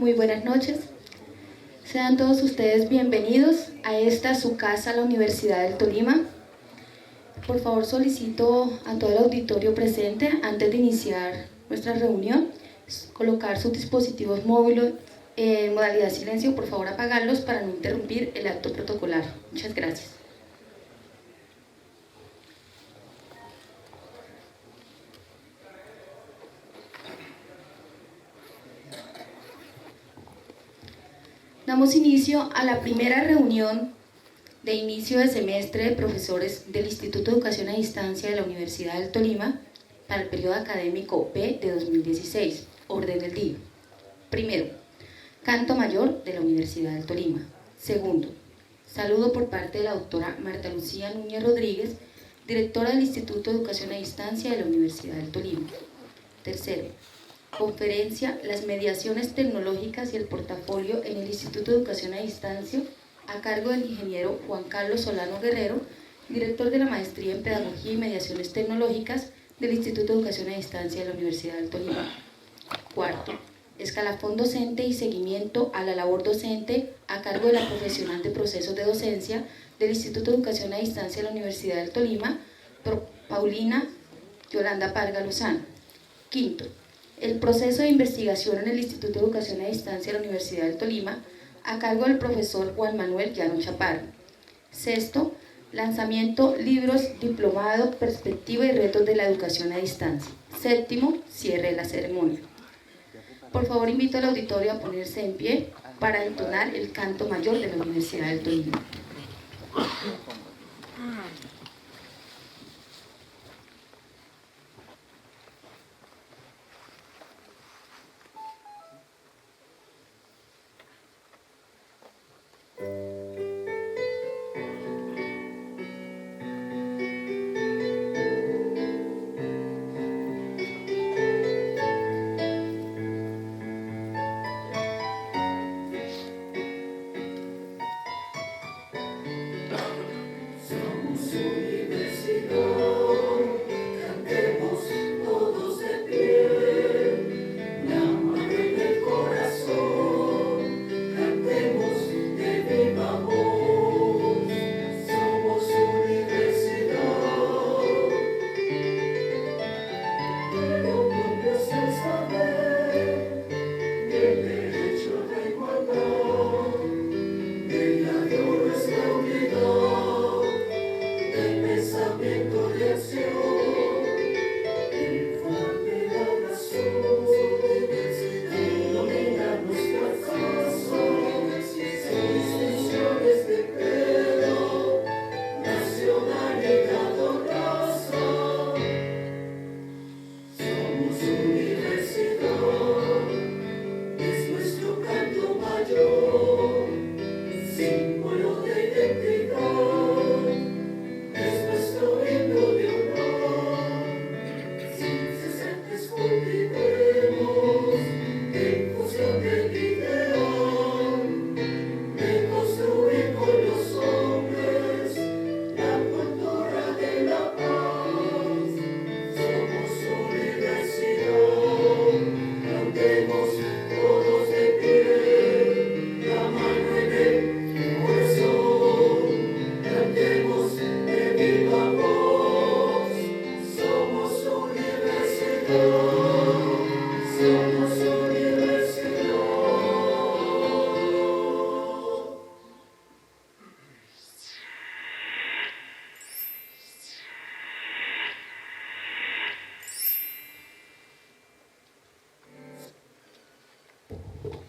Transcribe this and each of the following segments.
Muy buenas noches. Sean todos ustedes bienvenidos a esta su casa, la Universidad del Tolima. Por favor, solicito a todo el auditorio presente, antes de iniciar nuestra reunión, colocar sus dispositivos móviles en modalidad silencio. Por favor, apagarlos para no interrumpir el acto protocolar. Muchas gracias. Damos inicio a la primera reunión de inicio de semestre de profesores del Instituto de Educación a Distancia de la Universidad del Tolima para el periodo académico B de 2016. Orden del día. Primero, canto mayor de la Universidad del Tolima. Segundo, saludo por parte de la doctora Marta Lucía Núñez Rodríguez, directora del Instituto de Educación a Distancia de la Universidad del Tolima. Tercero, conferencia Las mediaciones tecnológicas y el portafolio en el Instituto de Educación a Distancia, a cargo del ingeniero Juan Carlos Solano Guerrero, director de la Maestría en Pedagogía y Mediaciones Tecnológicas del Instituto de Educación a Distancia de la Universidad del Tolima. Cuarto, escalafón docente y seguimiento a la labor docente, a cargo de la profesional de procesos de docencia del Instituto de Educación a Distancia de la Universidad del Tolima, Paulina Yolanda Parga Lozano. Quinto, el proceso de investigación en el Instituto de Educación a Distancia de la Universidad del Tolima, a cargo del profesor Juan Manuel Llano Chaparro. Sexto, lanzamiento libros, diplomado, perspectiva y retos de la educación a distancia. Séptimo, cierre de la ceremonia. Por favor, invito al auditorio a ponerse en pie para entonar el canto mayor de la Universidad del Tolima.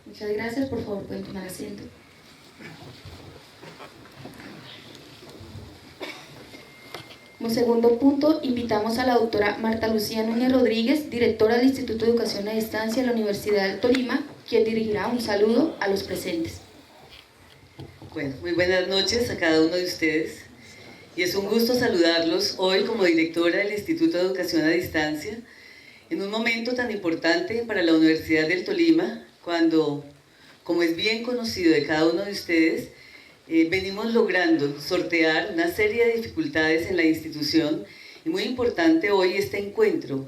Muchas gracias, por favor pueden tomar asiento. Como segundo punto, invitamos a la doctora Marta Lucía Núñez Rodríguez, directora del Instituto de Educación a Distancia de la Universidad del Tolima, quien dirigirá un saludo a los presentes. Bueno, muy buenas noches a cada uno de ustedes y es un gusto saludarlos hoy como directora del Instituto de Educación a Distancia en un momento tan importante para la Universidad del Tolima, cuando, como es bien conocido de cada uno de ustedes, venimos logrando sortear una serie de dificultades en la institución y muy importante hoy este encuentro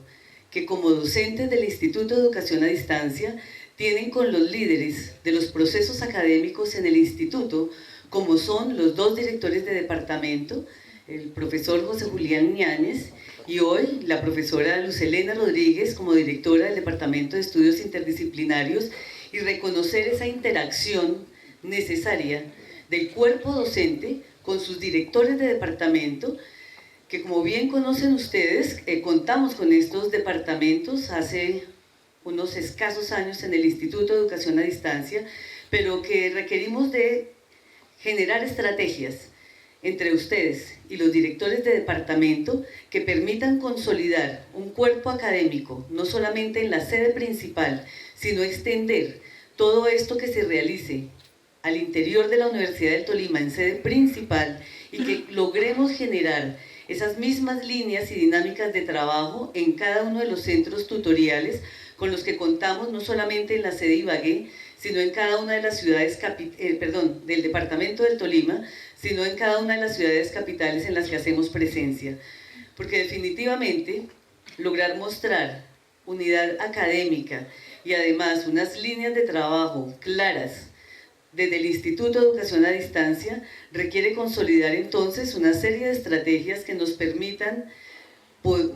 que como docentes del Instituto de Educación a Distancia tienen con los líderes de los procesos académicos en el instituto, como son los dos directores de departamento, el profesor José Julián Ñáñez y hoy la profesora Luz Helena Rodríguez como directora del Departamento de Estudios Interdisciplinarios, y reconocer esa interacción necesaria del cuerpo docente con sus directores de departamento, que como bien conocen ustedes, contamos con estos departamentos hace unos escasos años en el Instituto de Educación a Distancia, pero que requerimos de generar estrategias entre ustedes y los directores de departamento que permitan consolidar un cuerpo académico, no solamente en la sede principal, sino extender todo esto que se realice al interior de la Universidad del Tolima en sede principal y que logremos generar esas mismas líneas y dinámicas de trabajo en cada uno de los centros tutoriales con los que contamos no solamente en la sede Ibagué, sino en cada una de las ciudades, del departamento del Tolima, sino en cada una de las ciudades capitales en las que hacemos presencia. Porque definitivamente lograr mostrar unidad académica y además unas líneas de trabajo claras desde el Instituto de Educación a Distancia requiere consolidar entonces una serie de estrategias que nos permitan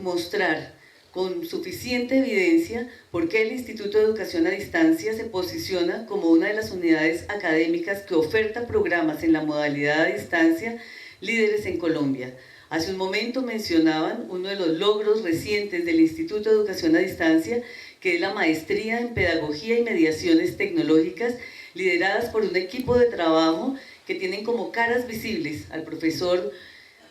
mostrar con suficiente evidencia por qué el Instituto de Educación a Distancia se posiciona como una de las unidades académicas que oferta programas en la modalidad a distancia líderes en Colombia. Hace un momento mencionaban uno de los logros recientes del Instituto de Educación a Distancia, que es la maestría en Pedagogía y Mediaciones Tecnológicas, lideradas por un equipo de trabajo que tienen como caras visibles al profesor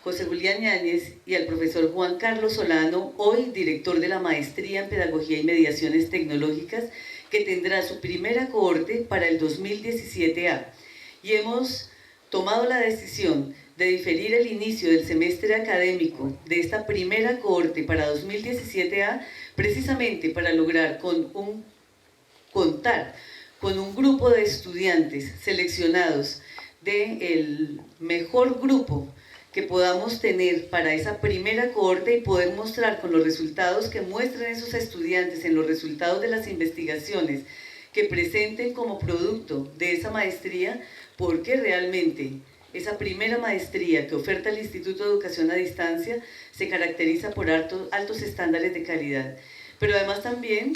José Julián Ñáñez y al profesor Juan Carlos Solano, hoy director de la Maestría en Pedagogía y Mediaciones Tecnológicas, que tendrá su primera cohorte para el 2017A. Y hemos tomado la decisión de diferir el inicio del semestre académico de esta primera cohorte para 2017A, precisamente para lograr contar con un grupo de estudiantes seleccionados del mejor grupo que podamos tener para esa primera cohorte y poder mostrar con los resultados que muestren esos estudiantes en los resultados de las investigaciones que presenten como producto de esa maestría, porque realmente esa primera maestría que oferta el Instituto de Educación a Distancia se caracteriza por altos estándares de calidad. Pero además también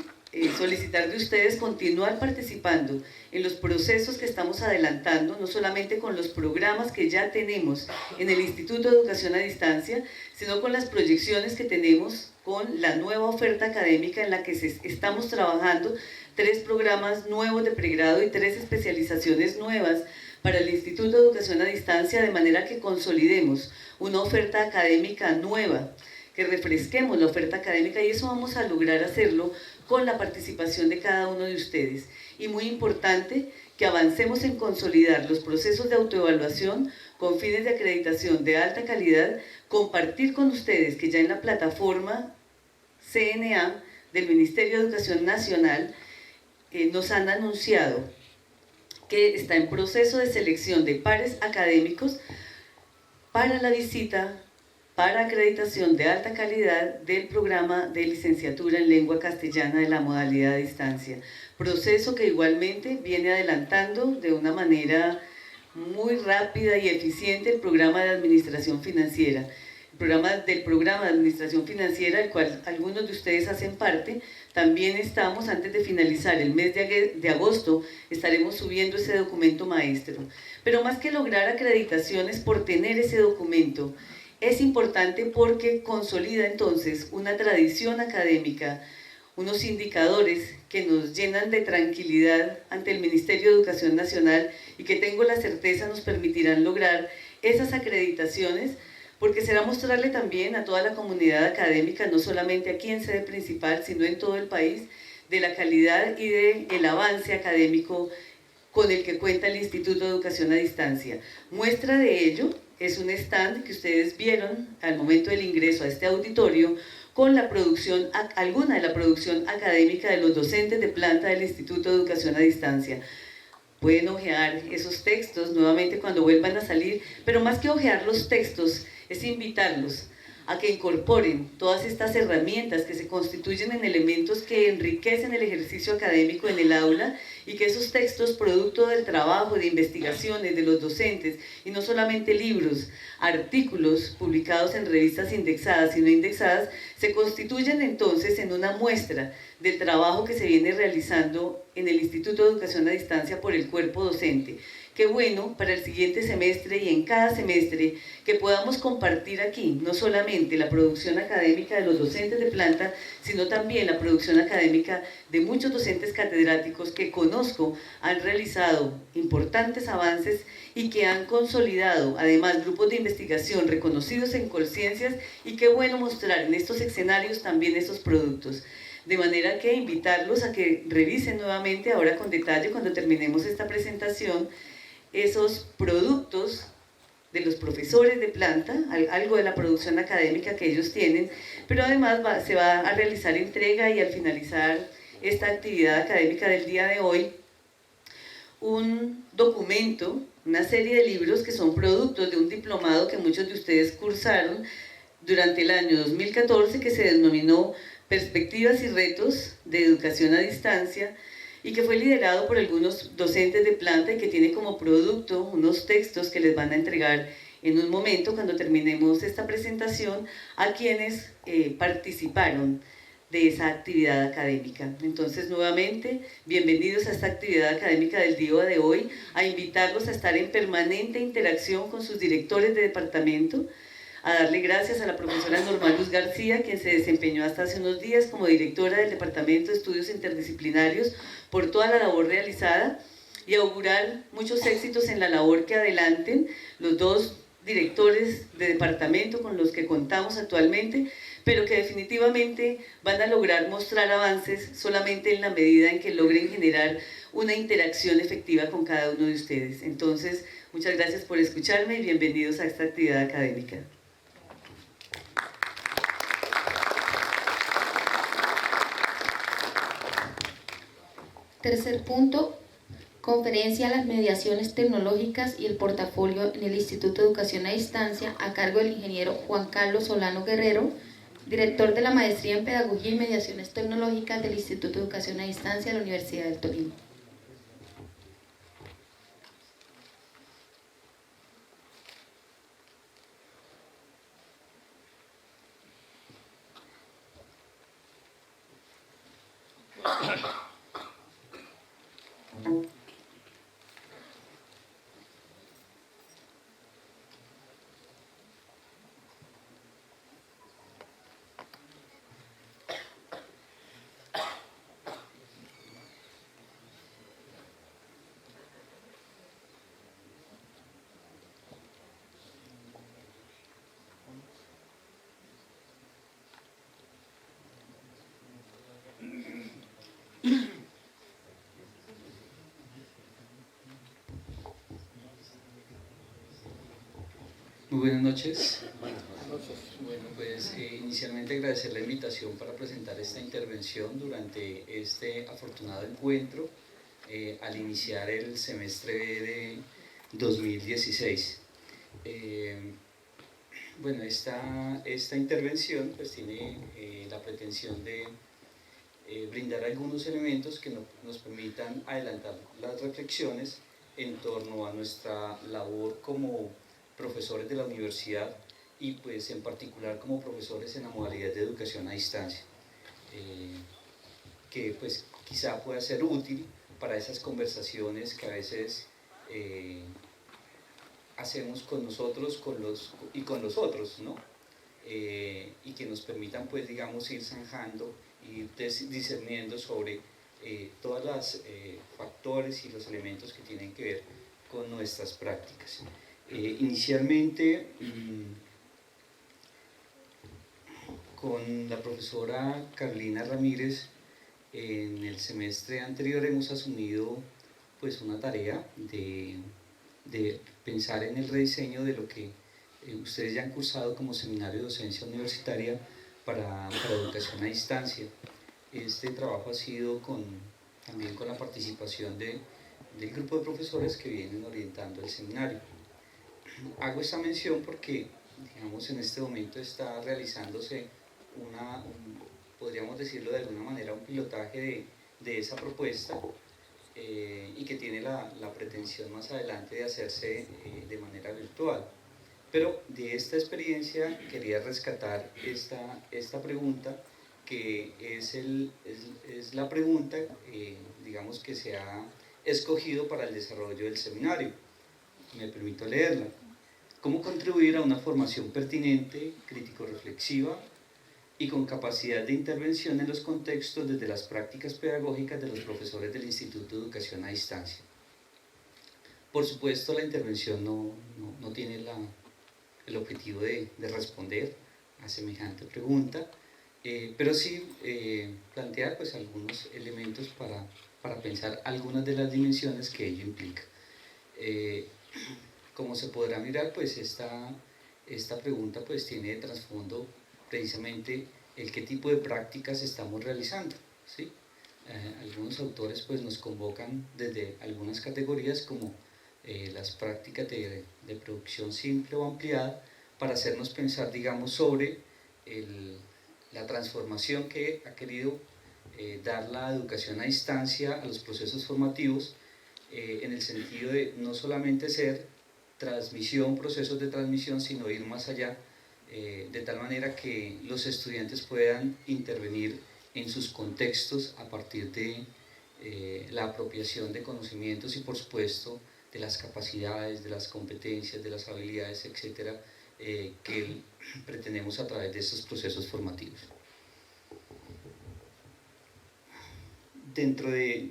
solicitar de ustedes continuar participando en los procesos que estamos adelantando, no solamente con los programas que ya tenemos en el Instituto de Educación a Distancia, sino con las proyecciones que tenemos con la nueva oferta académica en la que estamos trabajando 3 programas nuevos de pregrado y 3 especializaciones nuevas para el Instituto de Educación a Distancia, de manera que consolidemos una oferta académica nueva, que refresquemos la oferta académica, y eso vamos a lograr hacerlo con la participación de cada uno de ustedes. Y muy importante, que avancemos en consolidar los procesos de autoevaluación con fines de acreditación de alta calidad, compartir con ustedes que ya en la plataforma CNA del Ministerio de Educación Nacional nos han anunciado que está en proceso de selección de pares académicos para la visita para acreditación de alta calidad del programa de licenciatura en lengua castellana de la modalidad a distancia. Proceso que igualmente viene adelantando de una manera muy rápida y eficiente el programa de administración financiera. Del programa de administración financiera, del cual algunos de ustedes hacen parte, también estamos, antes de finalizar el mes de agosto, estaremos subiendo ese documento maestro. Pero más que lograr acreditaciones por tener ese documento, es importante porque consolida entonces una tradición académica, unos indicadores que nos llenan de tranquilidad ante el Ministerio de Educación Nacional y que tengo la certeza nos permitirán lograr esas acreditaciones, porque será mostrarle también a toda la comunidad académica, no solamente aquí en sede principal, sino en todo el país, de la calidad y del avance académico con el que cuenta el Instituto de Educación a Distancia. Muestra de ello es un stand que ustedes vieron al momento del ingreso a este auditorio con la producción, alguna de la producción académica de los docentes de planta del Instituto de Educación a Distancia. Pueden hojear esos textos nuevamente cuando vuelvan a salir, pero más que hojear los textos, es invitarlos a que incorporen todas estas herramientas que se constituyen en elementos que enriquecen el ejercicio académico en el aula y que esos textos, producto del trabajo, de investigaciones de los docentes, y no solamente libros, artículos publicados en revistas indexadas y no indexadas, se constituyen entonces en una muestra del trabajo que se viene realizando en el Instituto de Educación a Distancia por el cuerpo docente. Qué bueno para el siguiente semestre y en cada semestre que podamos compartir aquí no solamente la producción académica de los docentes de planta, sino también la producción académica de muchos docentes catedráticos que conozco han realizado importantes avances y que han consolidado además grupos de investigación reconocidos en Colciencias, y qué bueno mostrar en estos escenarios también estos productos. De manera que invitarlos a que revisen nuevamente ahora con detalle cuando terminemos esta presentación esos productos de los profesores de planta, algo de la producción académica que ellos tienen, pero además se va a realizar entrega y al finalizar esta actividad académica del día de hoy, un documento, una serie de libros que son productos de un diplomado que muchos de ustedes cursaron durante el año 2014 que se denominó Perspectivas y Retos de Educación a Distancia, y que fue liderado por algunos docentes de planta y que tiene como producto unos textos que les van a entregar en un momento cuando terminemos esta presentación a quienes participaron de esa actividad académica. Entonces, nuevamente, bienvenidos a esta actividad académica del día de hoy, a invitarlos a estar en permanente interacción con sus directores de departamento, a darle gracias a la profesora Norma Luz García, quien se desempeñó hasta hace unos días como directora del Departamento de Estudios Interdisciplinarios, por toda la labor realizada, y augurar muchos éxitos en la labor que adelanten los dos directores de departamento con los que contamos actualmente, pero que definitivamente van a lograr mostrar avances solamente en la medida en que logren generar una interacción efectiva con cada uno de ustedes. Entonces, muchas gracias por escucharme y bienvenidos a esta actividad académica. Tercer punto, conferencia a las mediaciones tecnológicas y el portafolio en el Instituto de Educación a Distancia a cargo del ingeniero Juan Carlos Solano Guerrero, director de la Maestría en Pedagogía y Mediaciones Tecnológicas del Instituto de Educación a Distancia de la Universidad del Tolima. Muy buenas noches. Bueno, pues inicialmente agradecer la invitación para presentar esta intervención durante este afortunado encuentro al iniciar el semestre de 2016. Bueno, esta intervención pues tiene la pretensión de brindar algunos elementos que nos permitan adelantar las reflexiones en torno a nuestra labor como profesores de la universidad y pues en particular como profesores en la modalidad de educación a distancia, que pues quizá pueda ser útil para esas conversaciones que a veces hacemos con nosotros y con los otros, ¿no? Y que nos permitan pues digamos ir zanjando y discerniendo sobre todos los factores y los elementos que tienen que ver con nuestras prácticas. Inicialmente con la profesora Carolina Ramírez en el semestre anterior hemos asumido pues una tarea de pensar en el rediseño de lo que ustedes ya han cursado como seminario de docencia universitaria para educación a distancia. Este trabajo ha sido también con la participación del grupo de profesores que vienen orientando el seminario. Hago esta mención porque digamos, en este momento está realizándose podríamos decirlo de alguna manera, un pilotaje de esa propuesta y que tiene la pretensión más adelante de hacerse de manera virtual. Pero de esta experiencia quería rescatar esta pregunta, que es la pregunta, digamos, que se ha escogido para el desarrollo del seminario. Me permito leerla. ¿Cómo contribuir a una formación pertinente, crítico-reflexiva y con capacidad de intervención en los contextos desde las prácticas pedagógicas de los profesores del Instituto de Educación a Distancia? Por supuesto, la intervención no tiene el objetivo de responder a semejante pregunta, pero sí plantear pues, algunos elementos para pensar algunas de las dimensiones que ello implica. Como se podrá mirar, pues esta pregunta pues, tiene de trasfondo precisamente el qué tipo de prácticas estamos realizando, ¿sí? Algunos autores pues, nos convocan desde algunas categorías como las prácticas de producción simple o ampliada, para hacernos pensar, digamos, sobre la transformación que ha querido dar la educación a distancia a los procesos formativos, en el sentido de no solamente ser transmisión, procesos de transmisión, sino ir más allá, de tal manera que los estudiantes puedan intervenir en sus contextos a partir de la apropiación de conocimientos y, por supuesto, de las capacidades, de las competencias, de las habilidades, etcétera, que pretendemos a través de estos procesos formativos. Dentro de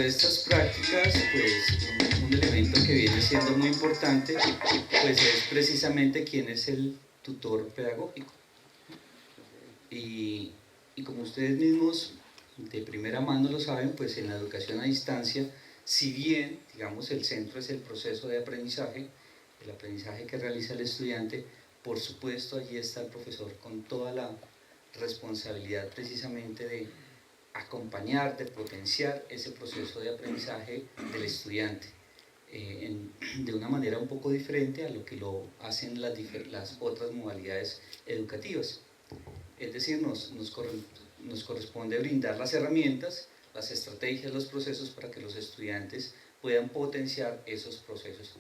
estas prácticas, pues un elemento que viene siendo muy importante, pues es precisamente quién es el tutor pedagógico. Y como ustedes mismos de primera mano lo saben, pues en la educación a distancia, si bien, digamos, el centro es el proceso de aprendizaje, el aprendizaje que realiza el estudiante, por supuesto allí está el profesor con toda la responsabilidad precisamente de acompañar, de potenciar ese proceso de aprendizaje del estudiante, de una manera un poco diferente a lo que lo hacen las otras modalidades educativas. Es decir, nos corresponde brindar las herramientas, las estrategias, los procesos para que los estudiantes puedan potenciar esos procesos.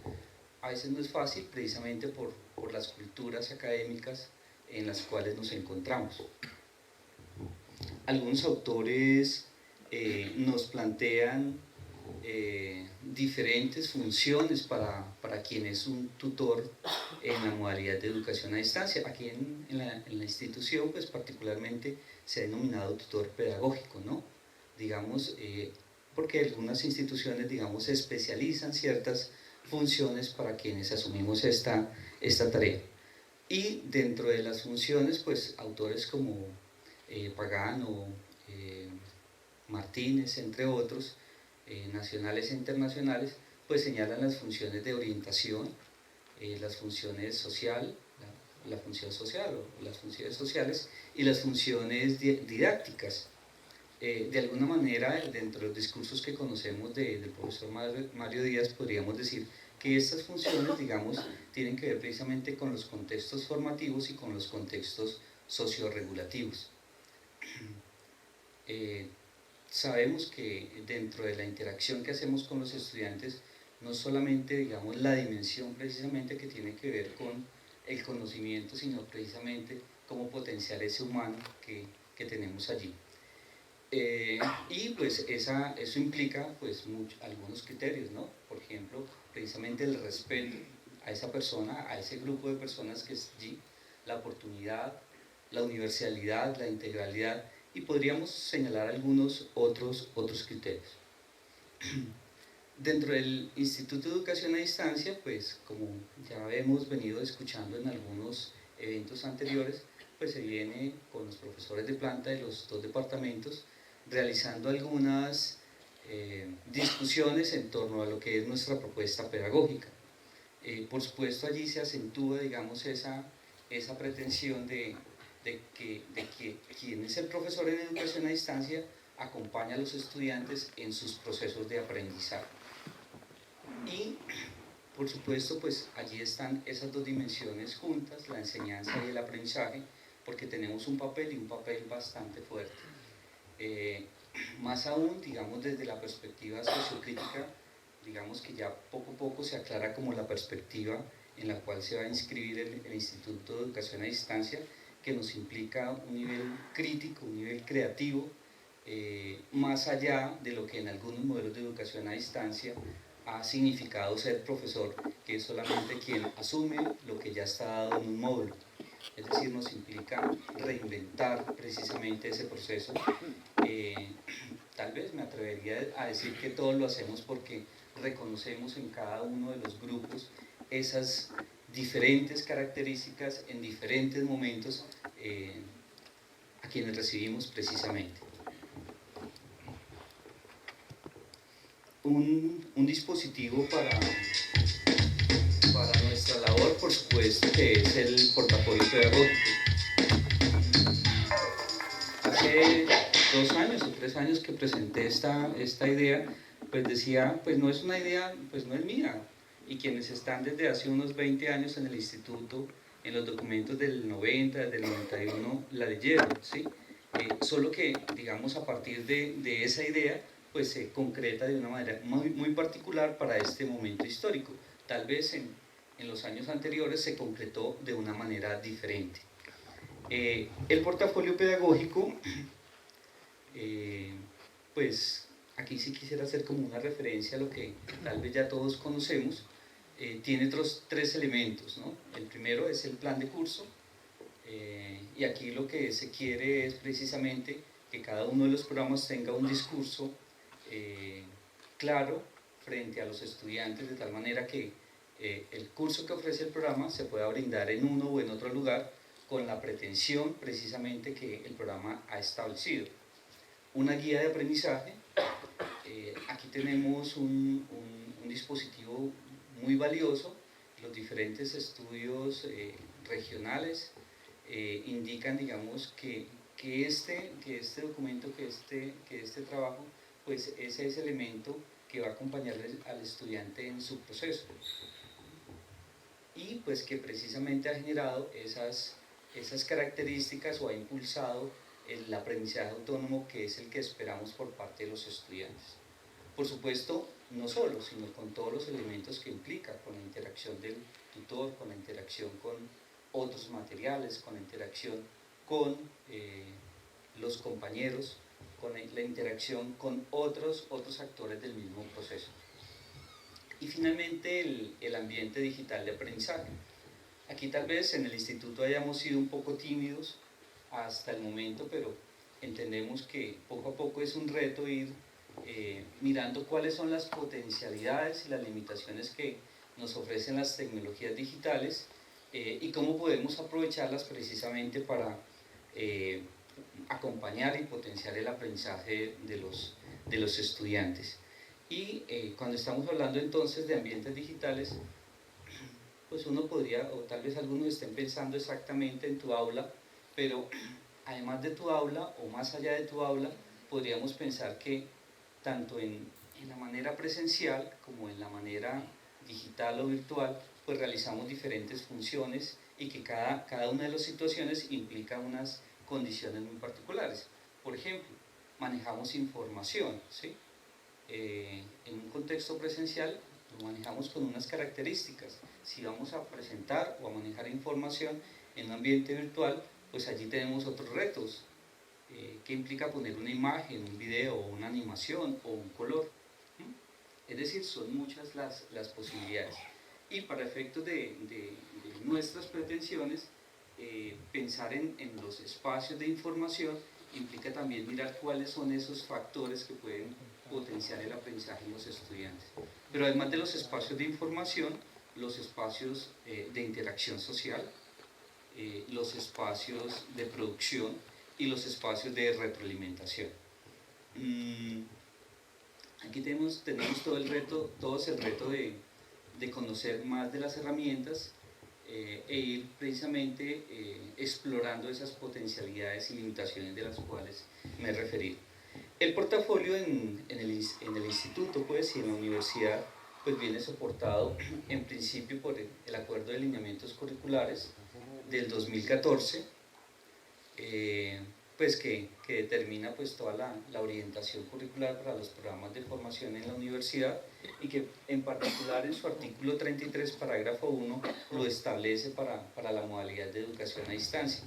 A veces no es fácil precisamente por las culturas académicas en las cuales nos encontramos. Algunos autores nos plantean diferentes funciones para quien es un tutor en la modalidad de educación a distancia. Aquí en la institución, pues particularmente se ha denominado tutor pedagógico, ¿no? Digamos, porque algunas instituciones, digamos, se especializan ciertas funciones para quienes asumimos esta tarea. Y dentro de las funciones, pues autores como Pagano, Martínez, entre otros, nacionales e internacionales, pues señalan las funciones de orientación, las funciones social, la función social o las funciones sociales y las funciones didácticas. De alguna manera, dentro de los discursos que conocemos del profesor Mario Díaz, podríamos decir que estas funciones, digamos, tienen que ver precisamente con los contextos formativos y con los contextos socioregulativos. Sabemos que dentro de la interacción que hacemos con los estudiantes, no solamente, digamos, la dimensión precisamente que tiene que ver con el conocimiento, sino precisamente cómo potenciar ese humano que tenemos allí. Y pues eso implica pues algunos criterios, ¿no? Por ejemplo, precisamente el respeto a esa persona, a ese grupo de personas que es allí, la oportunidad, la universalidad, la integralidad, y podríamos señalar algunos otros criterios. Dentro del Instituto de Educación a Distancia, pues como ya hemos venido escuchando en algunos eventos anteriores, pues se viene con los profesores de planta de los dos departamentos realizando algunas discusiones en torno a lo que es nuestra propuesta pedagógica. Por supuesto allí se acentúa, digamos, esa pretensión de que quien es el profesor en educación a distancia acompaña a los estudiantes en sus procesos de aprendizaje. Y por supuesto, pues allí están esas dos dimensiones juntas, la enseñanza y el aprendizaje, porque tenemos un papel y un papel bastante fuerte. Más aún, digamos, desde la perspectiva sociocrítica, digamos que ya poco a poco se aclara como la perspectiva en la cual se va a inscribir el Instituto de Educación a Distancia, que nos implica un nivel crítico, un nivel creativo, más allá de lo que en algunos modelos de educación a distancia ha significado ser profesor, que es solamente quien asume lo que ya está dado en un módulo. Es decir, nos implica reinventar precisamente ese proceso. Tal vez me atrevería a decir que todos lo hacemos porque reconocemos en cada uno de los grupos esas diferentes características en diferentes momentos a quienes recibimos precisamente. Un dispositivo para nuestra labor, por supuesto, que es el portafolio pedagógico. Hace 2 años o 3 años que presenté esta idea, pues decía, pues no es una idea, pues no es mía, y quienes están desde hace unos 20 años en el instituto, en los documentos del 90, del 91, la leyeron, ¿sí? Solo que, digamos, a partir de esa idea, pues se concreta de una manera muy particular para este momento histórico. Tal vez en los años anteriores se concretó de una manera diferente. El portafolio pedagógico, pues aquí sí quisiera hacer como una referencia a lo que tal vez ya todos conocemos. Tiene otros 3 elementos, ¿no? El primero es el plan de curso, y aquí lo que se quiere es precisamente que cada uno de los programas tenga un discurso claro frente a los estudiantes, de tal manera que el curso que ofrece el programa se pueda brindar en uno o en otro lugar con la pretensión precisamente que el programa ha establecido. Una guía de aprendizaje, aquí tenemos un dispositivo muy valioso. Los diferentes estudios regionales indican, digamos, que este documento, que este trabajo, pues ese es el elemento que va a acompañar al estudiante en su proceso, y pues que precisamente ha generado esas características o ha impulsado el aprendizaje autónomo, que es el que esperamos por parte de los estudiantes. Por supuesto, no solo, sino con todos los elementos que implica, con la interacción del tutor, con la interacción con otros materiales, con la interacción con los compañeros, con la interacción con otros actores del mismo proceso. Y finalmente el ambiente digital de aprendizaje. Aquí tal vez en el instituto hayamos sido un poco tímidos hasta el momento, pero entendemos que poco a poco es un reto ir mirando cuáles son las potencialidades y las limitaciones que nos ofrecen las tecnologías digitales, y cómo podemos aprovecharlas precisamente para acompañar y potenciar el aprendizaje de los estudiantes. Y cuando estamos hablando entonces de ambientes digitales, pues uno podría, o tal vez algunos estén pensando exactamente en tu aula, pero además de tu aula o más allá de tu aula, podríamos pensar que tanto en la manera presencial como en la manera digital o virtual, pues realizamos diferentes funciones, y que cada una de las situaciones implica unas condiciones muy particulares. Por ejemplo, manejamos información, ¿sí? En un contexto presencial lo manejamos con unas características. Si vamos a presentar o a manejar información en un ambiente virtual, pues allí tenemos otros retos, que implica poner una imagen, un video, una animación o un color. Es decir, son muchas las posibilidades. Y para efectos de nuestras pretensiones, pensar en los espacios de información implica también mirar cuáles son esos factores que pueden potenciar el aprendizaje en los estudiantes. Pero además de los espacios de información, los espacios de interacción social, los espacios de producción y los espacios de retroalimentación. Aquí tenemos todo el reto de conocer más de las herramientas, e ir precisamente explorando esas potencialidades y limitaciones de las cuales me he referido. El portafolio en el instituto, pues, y en la universidad, pues viene soportado en principio por el Acuerdo de Lineamientos Curriculares del 2014, pues que determina pues toda la orientación curricular para los programas de formación en la universidad, y que en particular en su artículo 33, parágrafo 1, lo establece para la modalidad de educación a distancia.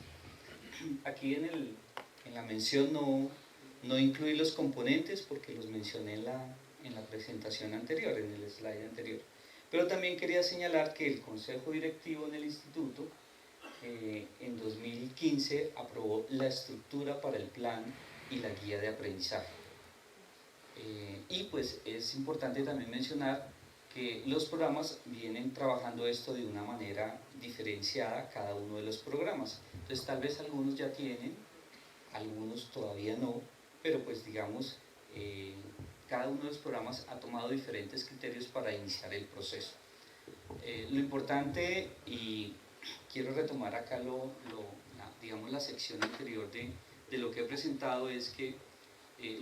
Aquí en la mención no incluí los componentes porque los mencioné en la presentación anterior, en el slide anterior. Pero también quería señalar que el Consejo Directivo del Instituto en 2015 aprobó la estructura para el plan y la guía de aprendizaje. Y pues es importante también mencionar que los programas vienen trabajando esto de una manera diferenciada, cada uno de los programas. Entonces tal vez algunos ya tienen, algunos todavía no, pero pues digamos, cada uno de los programas ha tomado diferentes criterios para iniciar el proceso. Lo importante, y quiero retomar acá digamos la sección anterior de lo que he presentado, es que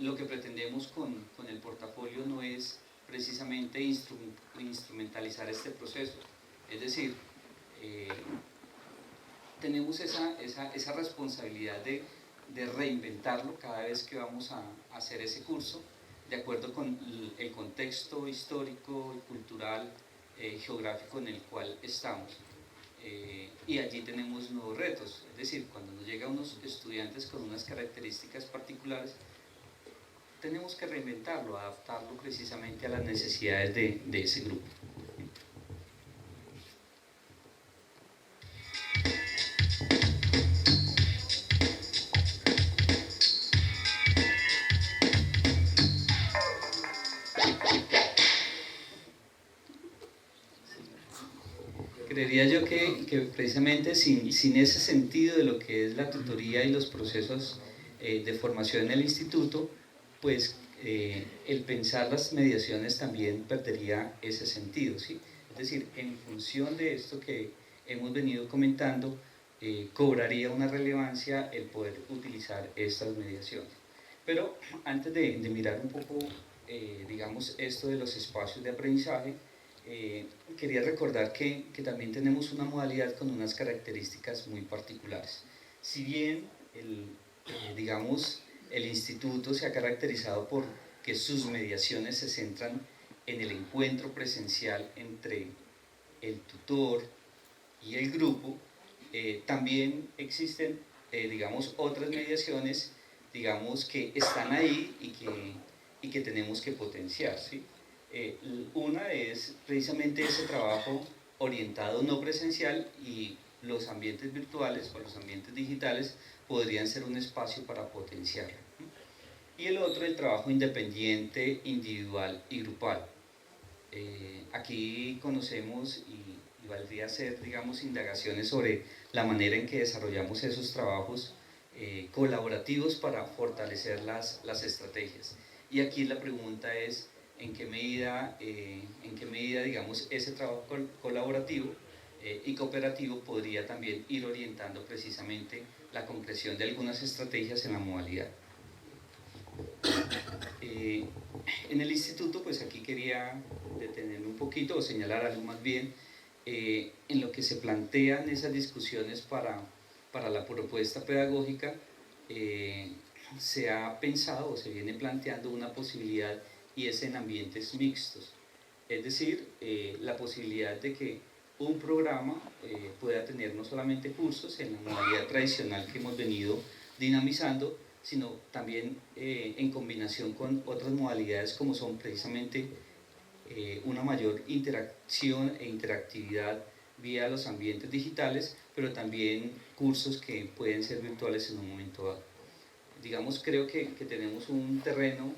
lo que pretendemos con el portafolio no es precisamente instrumentalizar este proceso, es decir, tenemos esa responsabilidad de reinventarlo cada vez que vamos a hacer ese curso, de acuerdo con el contexto histórico, cultural, geográfico en el cual estamos. Y allí tenemos nuevos retos, es decir, cuando nos llegan unos estudiantes con unas características particulares, tenemos que reinventarlo, adaptarlo precisamente a las necesidades de ese grupo. Creería yo que precisamente sin ese sentido de lo que es la tutoría y los procesos de formación en el instituto, pues el pensar las mediaciones también perdería ese sentido, ¿sí? Es decir, en función de esto que hemos venido comentando, cobraría una relevancia el poder utilizar estas mediaciones. Pero antes de mirar un poco, digamos, esto de los espacios de aprendizaje, quería recordar que también tenemos una modalidad con unas características muy particulares. Si bien digamos, el instituto se ha caracterizado por que sus mediaciones se centran en el encuentro presencial entre el tutor y el grupo, también existen, digamos, otras mediaciones, digamos, que están ahí y que tenemos que potenciar, ¿sí? Una es precisamente ese trabajo orientado no presencial, y los ambientes virtuales o los ambientes digitales podrían ser un espacio para potenciarlo. Y el otro, el trabajo independiente, individual y grupal. Aquí conocemos y valdría hacer, digamos, indagaciones sobre la manera en que desarrollamos esos trabajos colaborativos para fortalecer las estrategias. Y aquí la pregunta es, ¿en qué medida, digamos, ese trabajo colaborativo y cooperativo podría también ir orientando precisamente la concreción de algunas estrategias en la modalidad? En el instituto, pues aquí quería detenerme un poquito o señalar algo más bien en lo que se plantean esas discusiones para la propuesta pedagógica. Se ha pensado o se viene planteando una posibilidad, y es en ambientes mixtos, es decir, la posibilidad de que un programa pueda tener no solamente cursos en la modalidad tradicional que hemos venido dinamizando, sino también en combinación con otras modalidades como son precisamente una mayor interacción e interactividad vía los ambientes digitales, pero también cursos que pueden ser virtuales en un momento dado. Digamos, creo que tenemos un terreno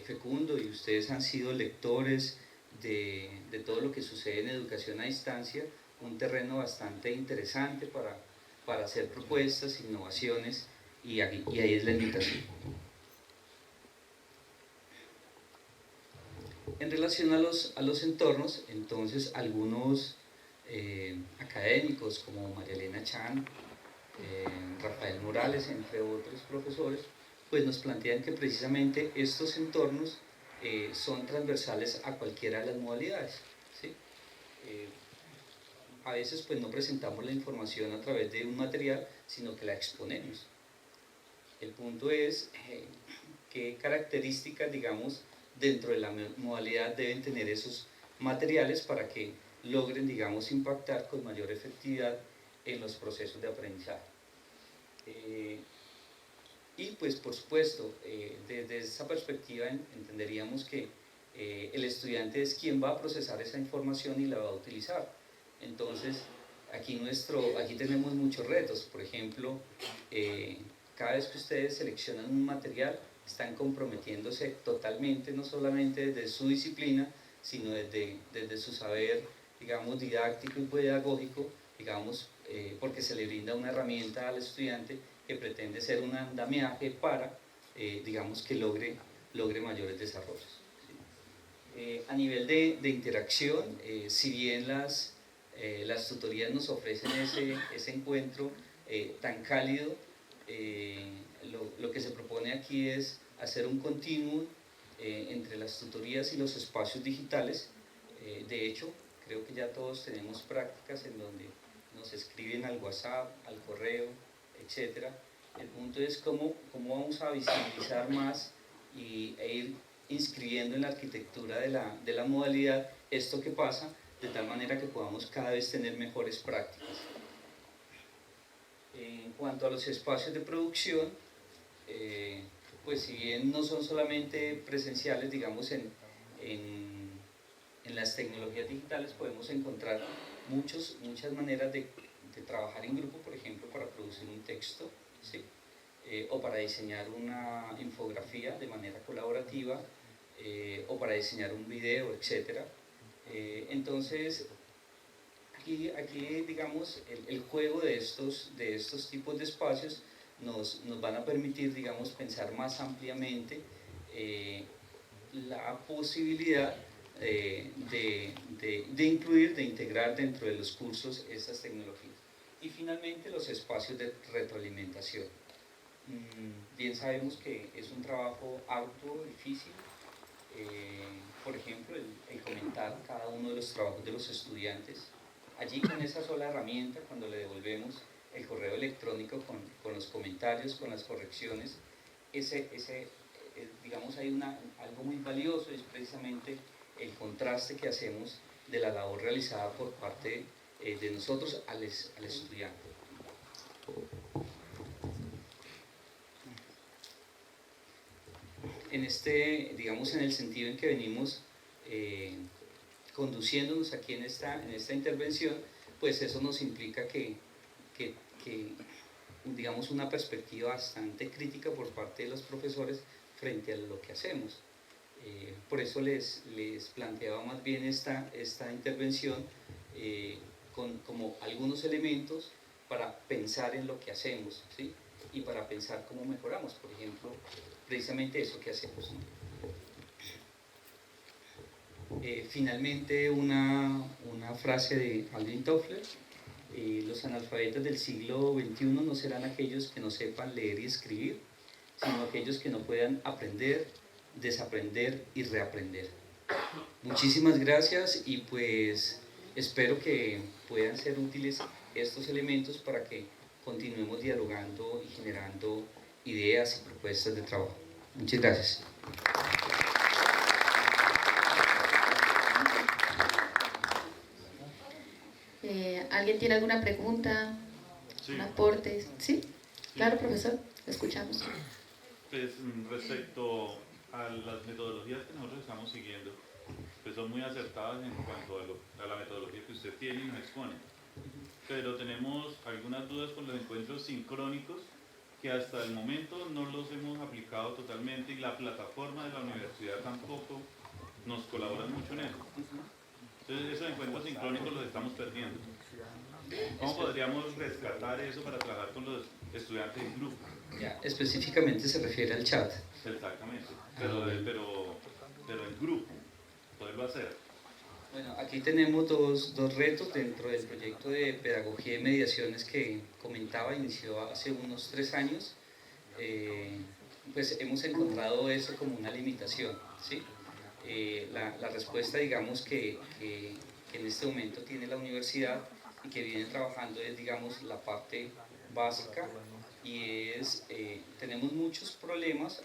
fecundo, y ustedes han sido lectores de todo lo que sucede en educación a distancia, un terreno bastante interesante para hacer propuestas, innovaciones, y ahí es la invitación. En relación a los entornos, entonces algunos académicos como María Elena Chan, Rafael Morales, entre otros profesores, pues nos plantean que precisamente estos entornos son transversales a cualquiera de las modalidades, ¿sí? A veces pues no presentamos la información a través de un material, sino que la exponemos. El punto es qué características, digamos, dentro de la modalidad deben tener esos materiales para que logren, digamos, impactar con mayor efectividad en los procesos de aprendizaje. Y pues por supuesto, desde esa perspectiva entenderíamos que el estudiante es quien va a procesar esa información y la va a utilizar. Entonces, aquí tenemos muchos retos. Por ejemplo, cada vez que ustedes seleccionan un material, están comprometiéndose totalmente, no solamente desde su disciplina, sino desde su saber, digamos, didáctico y pedagógico, digamos, porque se le brinda una herramienta al estudiante que pretende ser un andamiaje para, digamos, que logre mayores desarrollos. A nivel de interacción, si bien las tutorías nos ofrecen ese encuentro tan cálido, lo que se propone aquí es hacer un continuum entre las tutorías y los espacios digitales. De hecho, creo que ya todos tenemos prácticas en donde nos escriben al WhatsApp, al correo, etc. El punto es cómo vamos a visibilizar más e ir inscribiendo en la arquitectura de la modalidad esto que pasa, de tal manera que podamos cada vez tener mejores prácticas. En cuanto a los espacios de producción, pues si bien no son solamente presenciales, digamos, en las tecnologías digitales podemos encontrar muchas maneras de trabajar en grupo, por ejemplo, para producir un texto, ¿sí? O para diseñar una infografía de manera colaborativa, o para diseñar un video, etc. Entonces, aquí digamos, el juego de estos tipos de espacios nos van a permitir, digamos, pensar más ampliamente la posibilidad de incluir, de integrar dentro de los cursos estas tecnologías. Y finalmente los espacios de retroalimentación. Bien sabemos que es un trabajo arduo, difícil. Por ejemplo, el comentar cada uno de los trabajos de los estudiantes. Allí con esa sola herramienta, cuando le devolvemos el correo electrónico con los comentarios, con las correcciones, digamos, hay algo muy valioso, es precisamente el contraste que hacemos de la labor realizada por parte de nosotros al estudiante. Digamos, en el sentido en que venimos conduciéndonos aquí en esta intervención, pues eso nos implica que digamos, una perspectiva bastante crítica por parte de los profesores frente a lo que hacemos. Por eso les planteaba más bien esta intervención como algunos elementos para pensar en lo que hacemos, ¿sí? Y para pensar cómo mejoramos, por ejemplo, precisamente eso que hacemos, ¿no? Finalmente, una frase de Alvin Toffler: los analfabetas del siglo XXI no serán aquellos que no sepan leer y escribir, sino aquellos que no puedan aprender, desaprender y reaprender. Muchísimas gracias, y pues espero que puedan ser útiles estos elementos para que continuemos dialogando y generando ideas y propuestas de trabajo. Muchas gracias. ¿Alguien tiene alguna pregunta? Sí. ¿Un aporte? ¿Sí? Claro, profesor, lo escuchamos. Pues respecto a las metodologías que nosotros estamos siguiendo, pues son muy acertadas en cuanto a la metodología que usted tiene y nos expone. Pero tenemos algunas dudas con los encuentros sincrónicos, que hasta el momento no los hemos aplicado totalmente, y la plataforma de la universidad tampoco nos colabora mucho en eso. Entonces esos encuentros sincrónicos los estamos perdiendo. ¿Cómo podríamos rescatar eso para trabajar con los estudiantes en grupo? Ya, específicamente se refiere al chat. Exactamente, pero en grupo, poderlo hacer. Bueno, aquí tenemos dos retos dentro del proyecto de pedagogía y mediaciones que comentaba, inició hace unos 3 años. Pues hemos encontrado eso como una limitación, ¿sí? la respuesta, digamos, que en este momento tiene la universidad y que viene trabajando es, digamos, la parte básica, y es, tenemos muchos problemas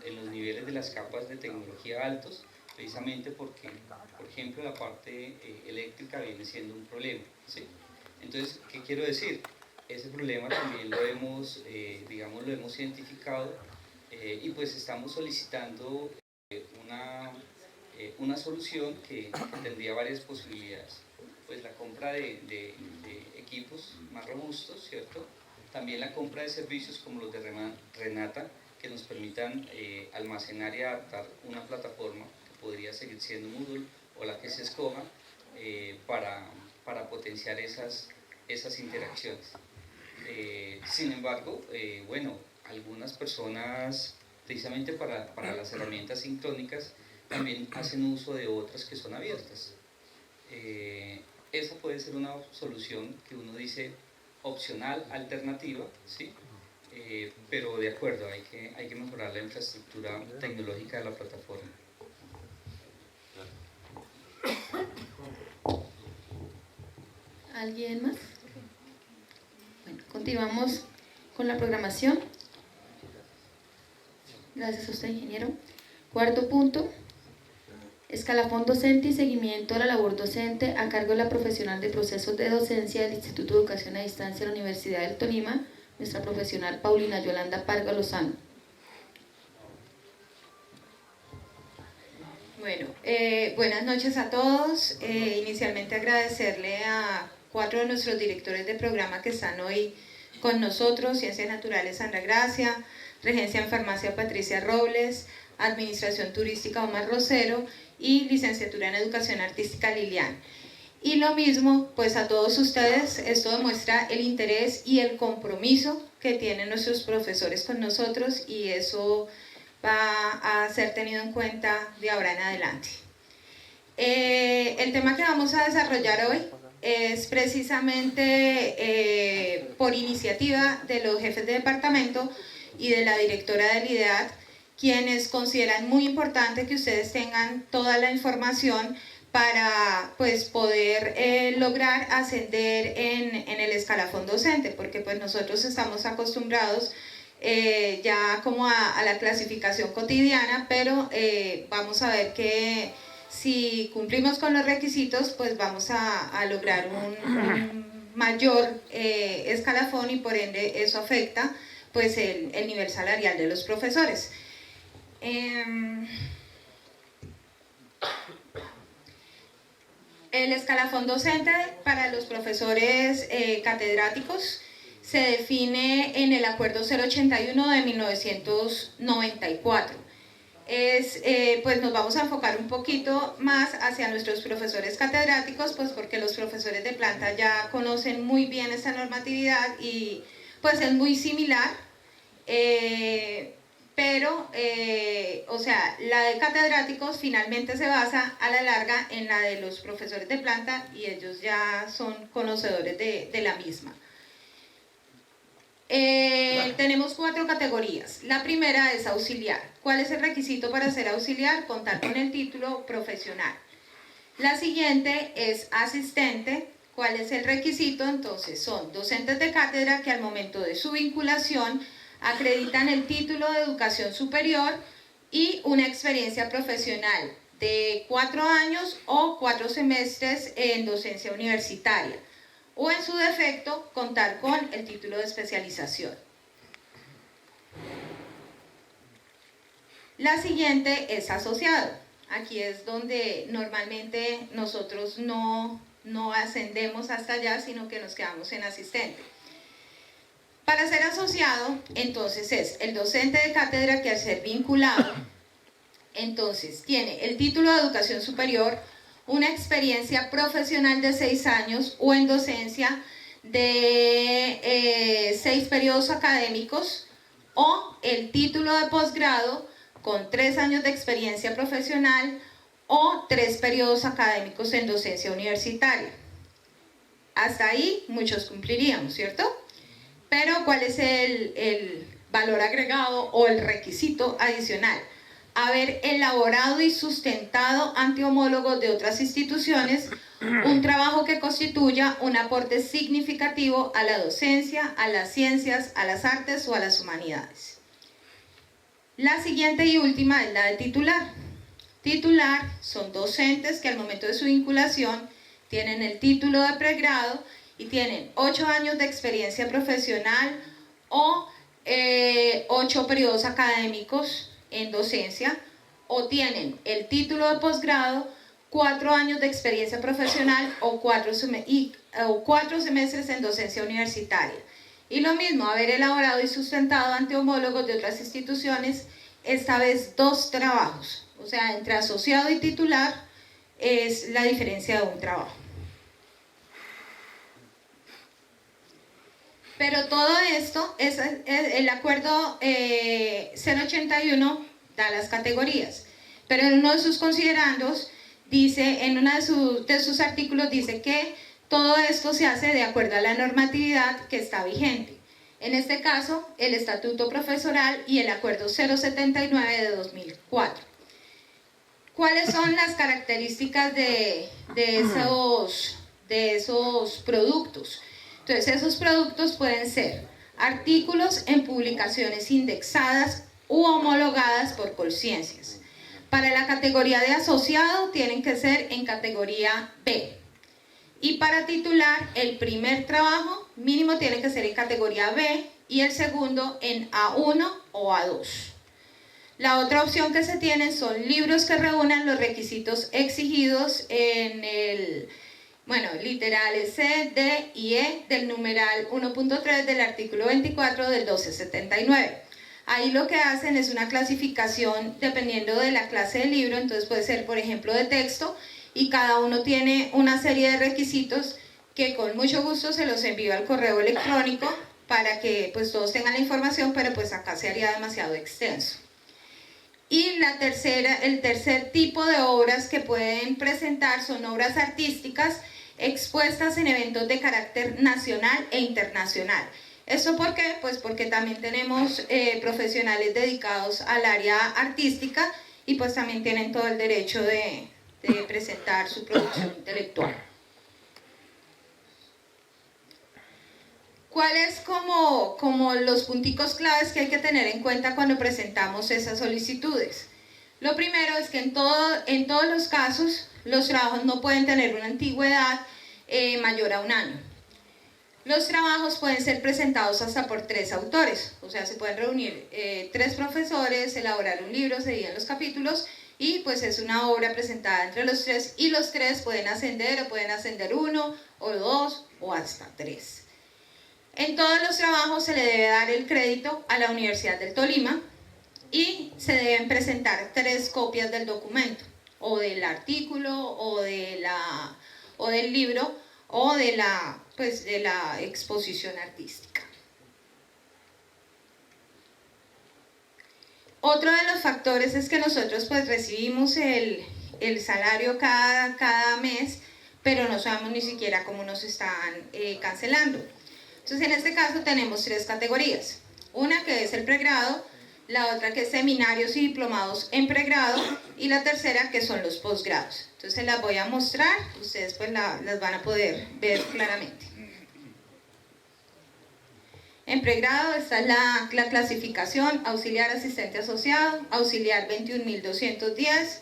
en los niveles de las capas de tecnología altos, precisamente porque, por ejemplo, la parte eléctrica viene siendo un problema, ¿sí? Entonces, ¿qué quiero decir? Ese problema también lo hemos, digamos, lo hemos identificado, y pues estamos solicitando una solución que tendría varias posibilidades. Pues la compra de equipos más robustos, ¿cierto? También la compra de servicios como los de Renata, que nos permitan almacenar y adaptar una plataforma que podría seguir siendo Moodle o la que se escoja, para potenciar esas interacciones. Sin embargo, bueno, algunas personas, precisamente para las herramientas sincrónicas, también hacen uso de otras que son abiertas. Esa puede ser una solución que uno dice opcional, alternativa, ¿sí? Pero de acuerdo, hay que mejorar la infraestructura tecnológica de la plataforma. ¿Alguien más? Bueno, continuamos con la programación. Gracias a usted, ingeniero. Cuarto punto: escalafón docente y seguimiento a la labor docente a cargo de la profesional de procesos de docencia del Instituto de Educación a Distancia de la Universidad del Tolima, nuestra profesional Paulina Yolanda Parga Lozano. Bueno, buenas noches a todos. Inicialmente agradecerle a 4 de nuestros directores de programa que están hoy con nosotros: Ciencias Naturales Sandra Gracia, Regencia en Farmacia Patricia Robles, Administración Turística Omar Rosero y Licenciatura en Educación Artística Lilian. Y lo mismo, pues a todos ustedes, esto demuestra el interés y el compromiso que tienen nuestros profesores con nosotros, y eso va a ser tenido en cuenta de ahora en adelante. El tema que vamos a desarrollar hoy es precisamente por iniciativa de los jefes de departamento y de la directora del IDEAT, quienes consideran muy importante que ustedes tengan toda la información para pues poder lograr ascender en el escalafón docente, porque pues nosotros estamos acostumbrados ya como a la clasificación cotidiana, pero vamos a ver que si cumplimos con los requisitos, pues vamos a lograr un mayor escalafón, y por ende eso afecta pues el nivel salarial de los profesores. El escalafón docente para los profesores catedráticos se define en el Acuerdo 081 de 1994. Pues nos vamos a enfocar un poquito más hacia nuestros profesores catedráticos, pues porque los profesores de planta ya conocen muy bien esta normatividad y pues es muy similar, pero o sea, la de catedráticos finalmente se basa a la larga en la de los profesores de planta, y ellos ya son conocedores de la misma. Tenemos 4 categorías. La primera es auxiliar. ¿Cuál es el requisito para ser auxiliar? Contar con el título profesional. La siguiente es asistente. ¿Cuál es el requisito? Entonces son docentes de cátedra que al momento de su vinculación acreditan el título de educación superior y una experiencia profesional de 4 años o 4 semestres en docencia universitaria, o en su defecto contar con el título de especialización. La siguiente es asociado. Aquí es donde normalmente nosotros no ascendemos hasta allá, sino que nos quedamos en asistente. Para ser asociado, entonces es el docente de cátedra que al ser vinculado, entonces tiene el título de educación superior, una experiencia profesional de 6 años o en docencia de 6 periodos académicos, o el título de posgrado con 3 años de experiencia profesional o 3 periodos académicos en docencia universitaria. Hasta ahí muchos cumpliríamos, ¿cierto? Pero ¿cuál es el valor agregado o el requisito adicional? haber elaborado y sustentado ante homólogos de otras instituciones un trabajo que constituya un aporte significativo a la docencia, a las ciencias, a las artes o a las humanidades. La siguiente y última es la de titular. Titular son docentes que al momento de su vinculación tienen el título de pregrado y tienen 8 años de experiencia profesional o 8 periodos académicos en docencia, o tienen el título de posgrado, 4 años de experiencia profesional o 4 semestres en docencia universitaria. Y lo mismo, haber elaborado y sustentado ante homólogos de otras instituciones, esta vez 2 trabajos. O sea, entre asociado y titular es la diferencia de un trabajo. Pero todo esto, el acuerdo 081 da las categorías, pero en uno de sus considerandos dice, en uno de sus artículos dice que todo esto se hace de acuerdo a la normatividad que está vigente. En este caso, el Estatuto Profesoral y el Acuerdo 079 de 2004. ¿Cuáles son las características de esos productos? Entonces, esos productos pueden ser artículos en publicaciones indexadas u homologadas por Colciencias. Para la categoría de asociado tienen que ser en categoría B. Y para titular, el primer trabajo mínimo tiene que ser en categoría B y el segundo en A1 o A2. La otra opción que se tienen son libros que reúnan los requisitos exigidos en el literales C, D y E del numeral 1.3 del artículo 24 del 1279. Ahí lo que hacen es una clasificación dependiendo de la clase de libro, entonces puede ser, por ejemplo, de texto, y cada uno tiene una serie de requisitos que con mucho gusto se los envío al correo electrónico para que pues todos tengan la información, pero pues acá se haría demasiado extenso. Y el tercer tipo de obras que pueden presentar son obras artísticas expuestas en eventos de carácter nacional e internacional. ¿Esto por qué? Pues porque también tenemos profesionales dedicados al área artística y pues también tienen todo el derecho de presentar su producción intelectual. ¿Cuáles como los punticos claves que hay que tener en cuenta cuando presentamos esas solicitudes? Lo primero es que en todos los casos los trabajos no pueden tener una antigüedad mayor a 1 año. Los trabajos pueden ser presentados hasta por 3 autores, o sea, se pueden reunir 3 profesores, elaborar un libro, se dividen los capítulos y pues es una obra presentada entre los 3 y los 3 pueden ascender 1 o 2 o hasta 3. En todos los trabajos se le debe dar el crédito a la Universidad del Tolima y se deben presentar 3 copias del documento, o del artículo, o del libro, o de la exposición artística. Otro de los factores es que nosotros pues recibimos el salario cada mes, pero no sabemos ni siquiera cómo nos están cancelando. Entonces, en este caso tenemos 3 categorías. Una que es el pregrado, la otra que es seminarios y diplomados en pregrado, y la tercera que son los posgrados. Entonces las voy a mostrar, ustedes pues las van a poder ver claramente. En pregrado está la clasificación: auxiliar, asistente asociado, auxiliar 21.210,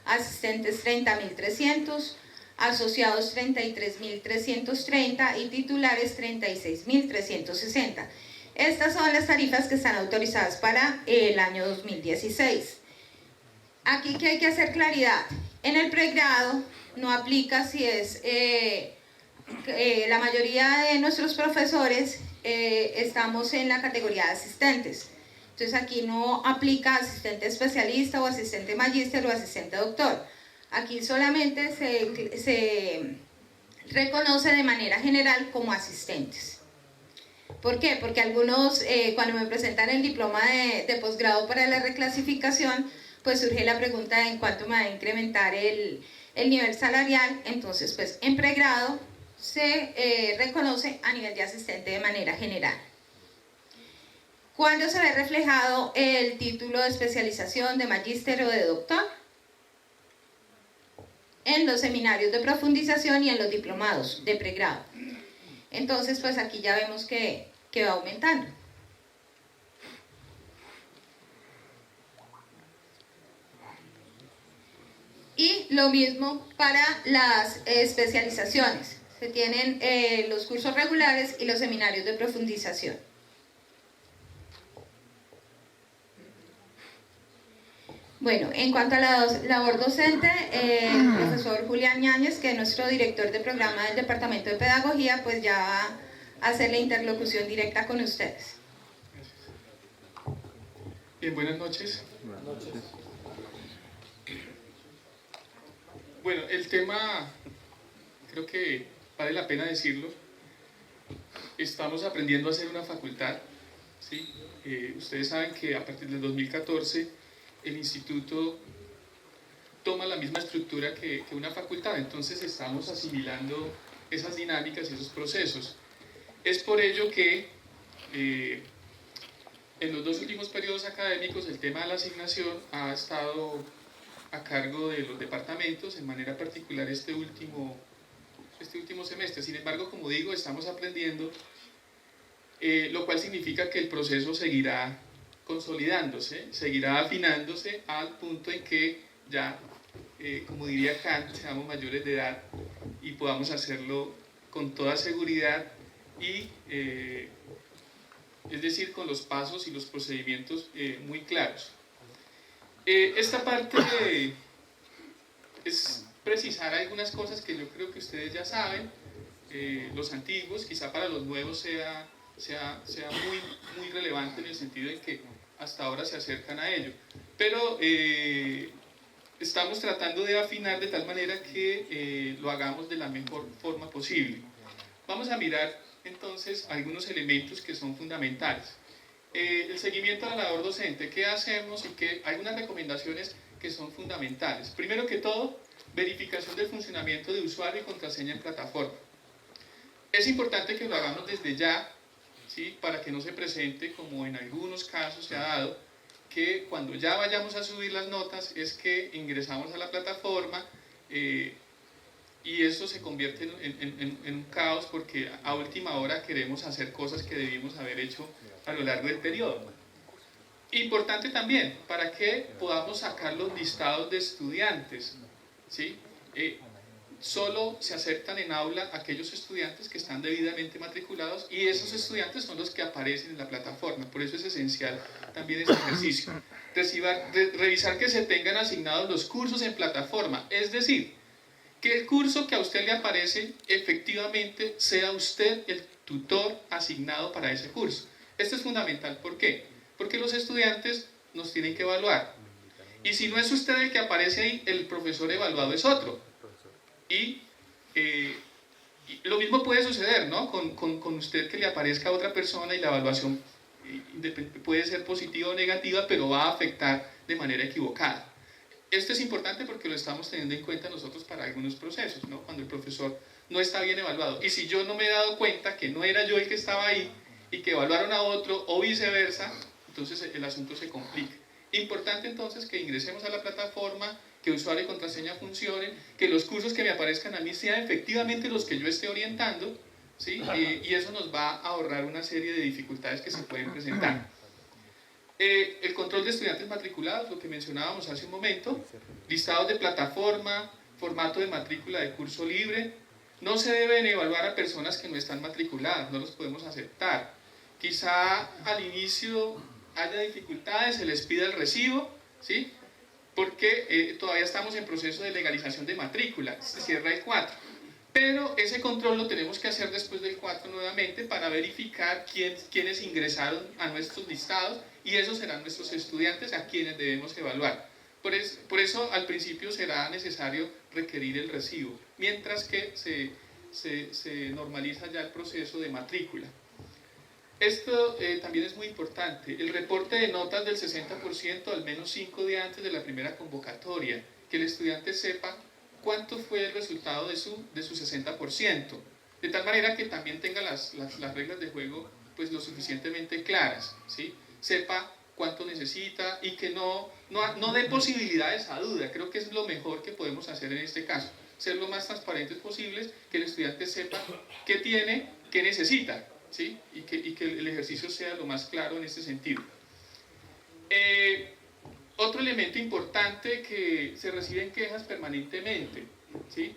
asistentes 30.300, asociados 33.330 y titulares 36.360. Estas son las tarifas que están autorizadas para el año 2016. Aquí que hay que hacer claridad. En el pregrado no aplica si es la mayoría de nuestros profesores estamos en la categoría de asistentes. Entonces aquí no aplica asistente especialista o asistente magíster o asistente doctor. Aquí solamente se reconoce de manera general como asistentes. ¿Por qué? Porque algunos cuando me presentan el diploma de posgrado para la reclasificación, pues surge la pregunta de en cuánto me va a incrementar el nivel salarial. Entonces pues en pregrado se reconoce a nivel de asistente de manera general. ¿Cuándo se ve reflejado el título de especialización, de magíster o de doctor? En los seminarios de profundización y en los diplomados de pregrado. Entonces, pues aquí ya vemos que va aumentando. Y lo mismo para las especializaciones. Se tienen los cursos regulares y los seminarios de profundización. Bueno, en cuanto a la labor docente, el profesor Julián Yáñez, que es nuestro director de programa del Departamento de Pedagogía, pues ya va a hacer la interlocución directa con ustedes. Bien, buenas noches. Buenas noches. Bueno, el tema, creo que vale la pena decirlo. Estamos aprendiendo a hacer una facultad, ¿sí? Ustedes saben que a partir del 2014 el instituto toma la misma estructura que una facultad, entonces estamos asimilando esas dinámicas y esos procesos. Es por ello que en los dos últimos periodos académicos el tema de la asignación ha estado a cargo de los departamentos, en manera particular este último semestre. Sin embargo, como digo, estamos aprendiendo, lo cual significa que el proceso seguirá consolidándose, seguirá afinándose al punto en que ya, como diría Kant, seamos mayores de edad y podamos hacerlo con toda seguridad y, es decir, con los pasos y los procedimientos muy claros. Esta parte es precisar algunas cosas que yo creo que ustedes ya saben, los antiguos, quizá para los nuevos sea muy relevante en el sentido de que hasta ahora se acercan a ello. Pero estamos tratando de afinar de tal manera que lo hagamos de la mejor forma posible. Vamos a mirar entonces algunos elementos que son fundamentales. El seguimiento a la labor docente, ¿qué hacemos? Y algunas recomendaciones que son fundamentales. Primero que todo, verificación del funcionamiento de usuario y contraseña en plataforma. Es importante que lo hagamos desde ya, ¿sí? Para que no se presente, como en algunos casos se ha dado, que cuando ya vayamos a subir las notas es que ingresamos a la plataforma y eso se convierte en un caos porque a última hora queremos hacer cosas que debimos haber hecho a lo largo del periodo. Importante también, para que podamos sacar los listados de estudiantes, ¿sí? Solo se aceptan en aula aquellos estudiantes que están debidamente matriculados y esos estudiantes son los que aparecen en la plataforma. Por eso es esencial también este ejercicio. Revisar que se tengan asignados los cursos en plataforma, es decir, que el curso que a usted le aparece efectivamente sea usted el tutor asignado para ese curso. Esto es fundamental. ¿Por qué? Porque los estudiantes nos tienen que evaluar. Y si no es usted el que aparece ahí, el profesor evaluado es otro. Y lo mismo puede suceder, ¿no? Con usted, que le aparezca a otra persona y la evaluación puede ser positiva o negativa, pero va a afectar de manera equivocada. Esto es importante porque lo estamos teniendo en cuenta nosotros para algunos procesos, ¿no? Cuando el profesor no está bien evaluado. Y si yo no me he dado cuenta que no era yo el que estaba ahí y que evaluaron a otro o viceversa, entonces el asunto se complica. Importante entonces que ingresemos a la plataforma, que usuario y contraseña funcionen, que los cursos que me aparezcan a mí sean efectivamente los que yo esté orientando, ¿sí? Y eso nos va a ahorrar una serie de dificultades que se pueden presentar. El control de estudiantes matriculados, lo que mencionábamos hace un momento, listados de plataforma, formato de matrícula de curso libre. No se deben evaluar a personas que no están matriculadas, no los podemos aceptar. Quizá al inicio haya dificultades, se les pida el recibo, ¿sí? Porque todavía estamos en proceso de legalización de matrícula, se cierra el 4. Pero ese control lo tenemos que hacer después del 4 nuevamente para verificar quiénes ingresaron a nuestros listados y esos serán nuestros estudiantes a quienes debemos evaluar. Por eso al principio será necesario requerir el recibo, mientras que se normaliza ya el proceso de matrícula. Esto también es muy importante, el reporte de notas del 60% al menos 5 días antes de la primera convocatoria, que el estudiante sepa cuánto fue el resultado de su 60%, de tal manera que también tenga las reglas de juego pues lo suficientemente claras, ¿sí? sepa cuánto necesita y que no dé posibilidades a duda. Creo que es lo mejor que podemos hacer en este caso, ser lo más transparentes posibles, que el estudiante sepa qué tiene, qué necesita, ¿sí? y que el ejercicio sea lo más claro en este sentido. Otro elemento importante, que se reciben quejas permanentemente, ¿sí?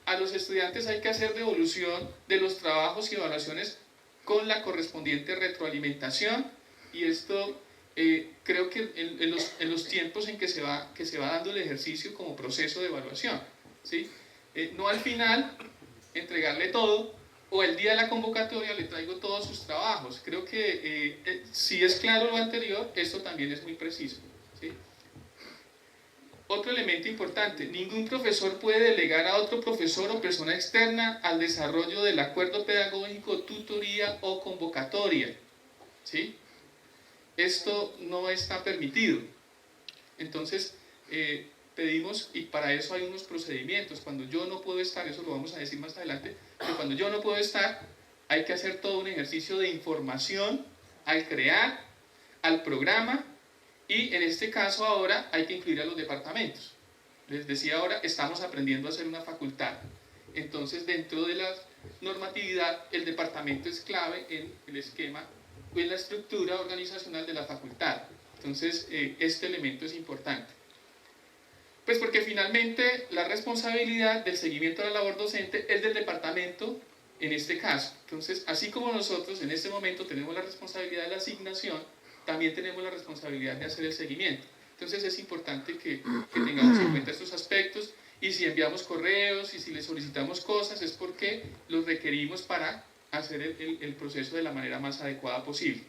A los estudiantes hay que hacer devolución de los trabajos y evaluaciones con la correspondiente retroalimentación, y esto creo que en los tiempos en que se va dando el ejercicio como proceso de evaluación, ¿sí? No al final entregarle todo, o el día de la convocatoria le traigo todos sus trabajos. Creo que si es claro lo anterior, esto también es muy preciso, ¿sí? Otro elemento importante: ningún profesor puede delegar a otro profesor o persona externa al desarrollo del acuerdo pedagógico, tutoría o convocatoria, ¿sí? Esto no está permitido. Entonces, pedimos, y para eso hay unos procedimientos. Cuando yo no puedo estar, eso lo vamos a decir más adelante, pero cuando yo no puedo estar, hay que hacer todo un ejercicio de información al crear, al programa, y en este caso ahora hay que incluir a los departamentos. Les decía ahora, estamos aprendiendo a hacer una facultad. Entonces, dentro de la normatividad, el departamento es clave en el esquema o en la estructura organizacional de la facultad. Entonces, este elemento es importante. Pues porque finalmente la responsabilidad del seguimiento de la labor docente es del departamento en este caso. Entonces, así como nosotros en este momento tenemos la responsabilidad de la asignación, también tenemos la responsabilidad de hacer el seguimiento. Entonces es importante que tengamos en cuenta estos aspectos, y si enviamos correos y si les solicitamos cosas es porque los requerimos para hacer el proceso de la manera más adecuada posible.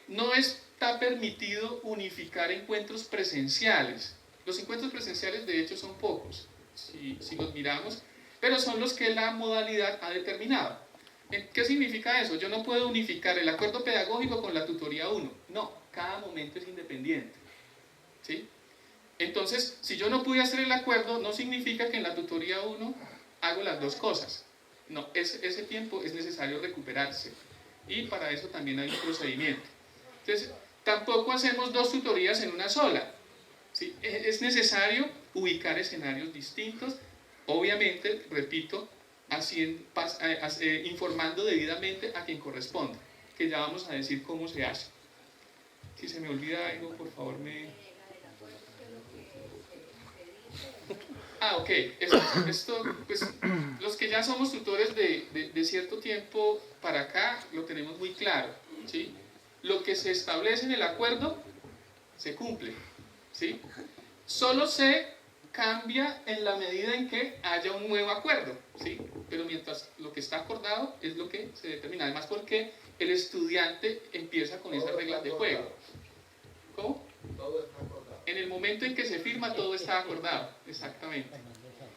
No está permitido unificar encuentros presenciales. Los encuentros presenciales de hecho son pocos, si los miramos, pero son los que la modalidad ha determinado. ¿Qué significa eso? Yo no puedo unificar el acuerdo pedagógico con la tutoría 1. No, cada momento es independiente, ¿sí? Entonces, si yo no pude hacer el acuerdo, no significa que en la tutoría 1 hago las dos cosas. No, ese tiempo es necesario recuperarse, y para eso también hay un procedimiento. Entonces, tampoco hacemos dos tutorías en una sola, ¿sí? Es necesario ubicar escenarios distintos, obviamente, repito, informando debidamente a quien corresponde, que ya vamos a decir cómo se hace. Si se me olvida algo, por favor ok, esto, pues los que ya somos tutores de cierto tiempo para acá, lo tenemos muy claro, ¿sí? Lo que se establece en el acuerdo se cumple, ¿sí? Solo se cambia en la medida en que haya un nuevo acuerdo, ¿sí? Pero mientras lo que está acordado es lo que se determina, además porque el estudiante empieza con esas reglas de juego. ¿Cómo? Todo está acordado. En el momento en que se firma, todo está acordado, exactamente.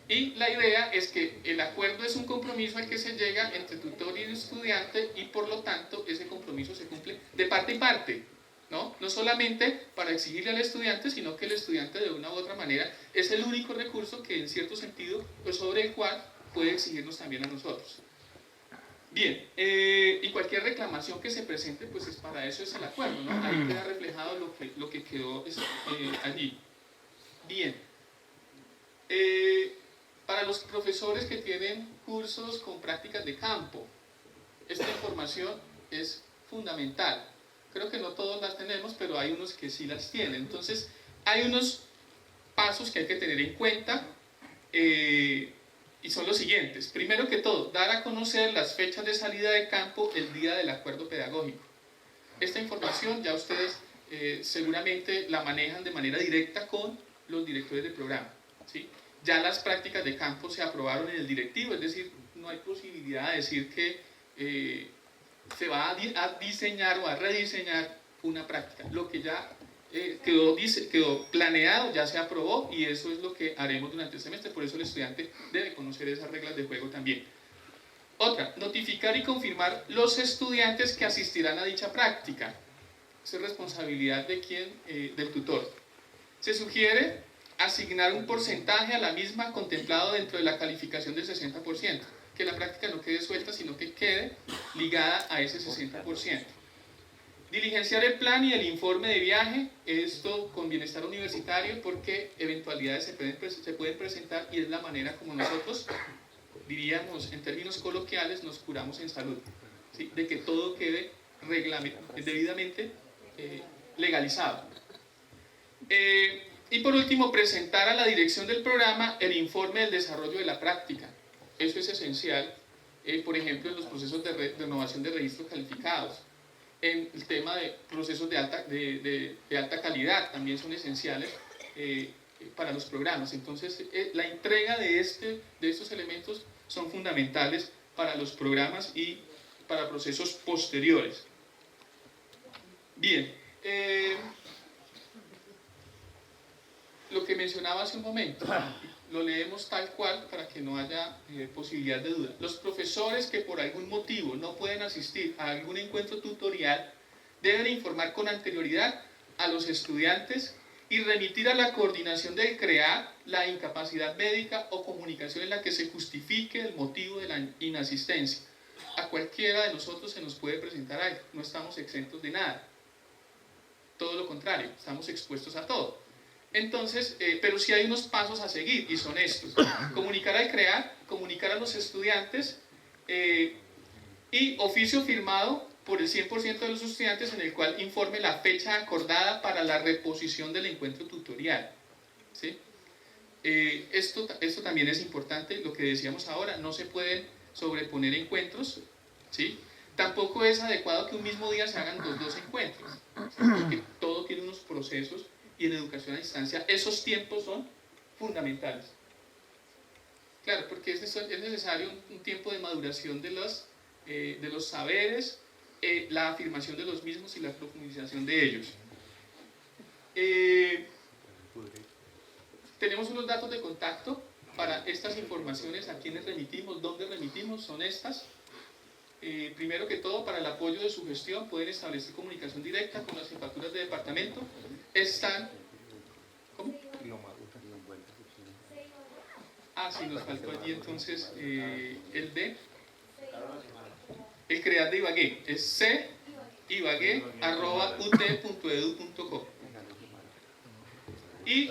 Y la idea es que el acuerdo es un compromiso al que se llega entre tutor y estudiante, y por lo tanto ese compromiso se cumple de parte y parte, ¿no? No solamente para exigirle al estudiante, sino que el estudiante de una u otra manera es el único recurso que en cierto sentido, pues sobre el cual puede exigirnos también a nosotros. Bien, y cualquier reclamación que se presente, pues es para eso es el acuerdo, ¿no? Ahí queda reflejado lo que quedó allí. Bien, para los profesores que tienen cursos con prácticas de campo, esta información es fundamental. Creo que no todos las tenemos, pero hay unos que sí las tienen. Entonces, hay unos pasos que hay que tener en cuenta, y son los siguientes. Primero que todo, dar a conocer las fechas de salida de campo el día del acuerdo pedagógico. Esta información ya ustedes seguramente la manejan de manera directa con los directores del programa, ¿sí? Ya las prácticas de campo se aprobaron en el directivo, es decir, no hay posibilidad de decir que se va a diseñar o a rediseñar una práctica. Lo que ya quedó planeado, ya se aprobó, y eso es lo que haremos durante el semestre. Por eso el estudiante debe conocer esas reglas de juego también. Otra, notificar y confirmar los estudiantes que asistirán a dicha práctica. Eso es responsabilidad de del tutor. Se sugiere asignar un porcentaje a la misma contemplado dentro de la calificación del 60%, que la práctica no quede suelta, sino que quede ligada a ese 60%. Diligenciar el plan y el informe de viaje, esto con bienestar universitario, porque eventualidades se pueden presentar y es la manera como nosotros, diríamos en términos coloquiales, nos curamos en salud, ¿sí? De que todo quede debidamente legalizado. Y por último, presentar a la dirección del programa el informe del desarrollo de la práctica. Eso es esencial, por ejemplo, en los procesos de renovación de registros calificados. En el tema de procesos de alta calidad también son esenciales para los programas. Entonces, la entrega de estos elementos son fundamentales para los programas y para procesos posteriores. Bien, lo que mencionaba hace un momento, lo leemos tal cual para que no haya posibilidad de duda. Los profesores que por algún motivo no pueden asistir a algún encuentro tutorial deben informar con anterioridad a los estudiantes y remitir a la coordinación del CREAD la incapacidad médica o comunicación en la que se justifique el motivo de la inasistencia. A cualquiera de nosotros se nos puede presentar algo, no estamos exentos de nada. Todo lo contrario, estamos expuestos a todo. Entonces, pero sí hay unos pasos a seguir y son estos: comunicar al CREAD, comunicar a los estudiantes y oficio firmado por el 100% de los estudiantes en el cual informe la fecha acordada para la reposición del encuentro tutorial, ¿sí? Esto también es importante, lo que decíamos ahora, no se pueden sobreponer encuentros, ¿sí? Tampoco es adecuado que un mismo día se hagan dos encuentros, ¿sí? Porque todo tiene unos procesos. Y en educación a distancia esos tiempos son fundamentales. Claro, porque es necesario un tiempo de maduración de los saberes, la afirmación de los mismos y la profundización de ellos. Tenemos unos datos de contacto para estas informaciones, a quienes remitimos, dónde remitimos, son estas. Primero que todo, para el apoyo de su gestión pueden establecer comunicación directa con las jefaturas de departamento. Están... ¿Cómo? Ah, sí, nos faltó allí entonces el CREAD de Ibagué. Es cibagué@ut.edu.co. Y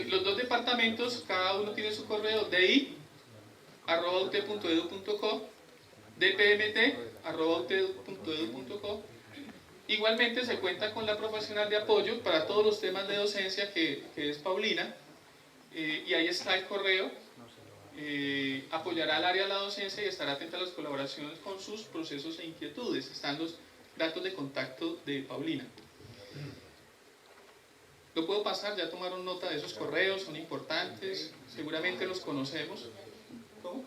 los dos departamentos, cada uno tiene su correo: di@ut.edu.co, dpmt@ut.edu.co. Igualmente se cuenta con la profesional de apoyo para todos los temas de docencia que es Paulina, y ahí está el correo. Apoyará al área de la docencia y estará atenta a las colaboraciones con sus procesos e inquietudes. Están los datos de contacto de Paulina. Lo puedo pasar, ya tomaron nota de esos correos, son importantes, seguramente los conocemos. ¿Cómo?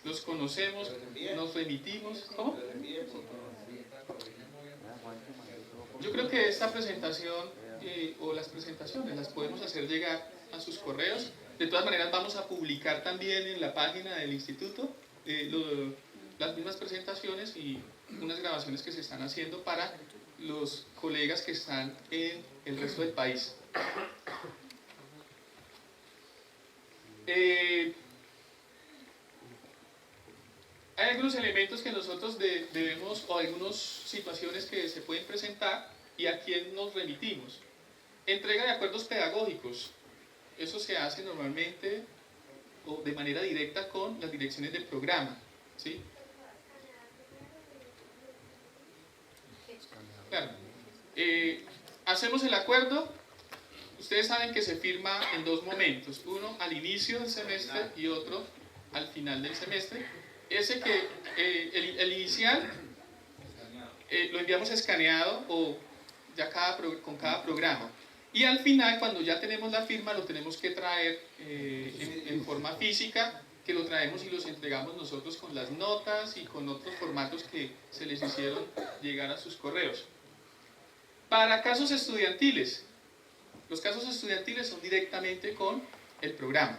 Los conocemos, nos remitimos. ¿Cómo? Yo creo que esta presentación o las presentaciones las podemos hacer llegar a sus correos. De todas maneras, vamos a publicar también en la página del instituto las mismas presentaciones y unas grabaciones que se están haciendo para los colegas que están en el resto del país. Hay algunos elementos que nosotros debemos, o algunas situaciones que se pueden presentar, y a quién nos remitimos. Entrega de acuerdos pedagógicos. Eso se hace normalmente o de manera directa con las direcciones del programa, ¿sí? Claro. Hacemos el acuerdo. Ustedes saben que se firma en dos momentos: uno al inicio del semestre y otro al final del semestre. Ese que el inicial lo enviamos escaneado o ya con cada programa, y al final, cuando ya tenemos la firma, lo tenemos que traer en forma física, que lo traemos y los entregamos nosotros con las notas y con otros formatos que se les hicieron llegar a sus correos. Para casos estudiantiles, los casos estudiantiles son directamente con el programa.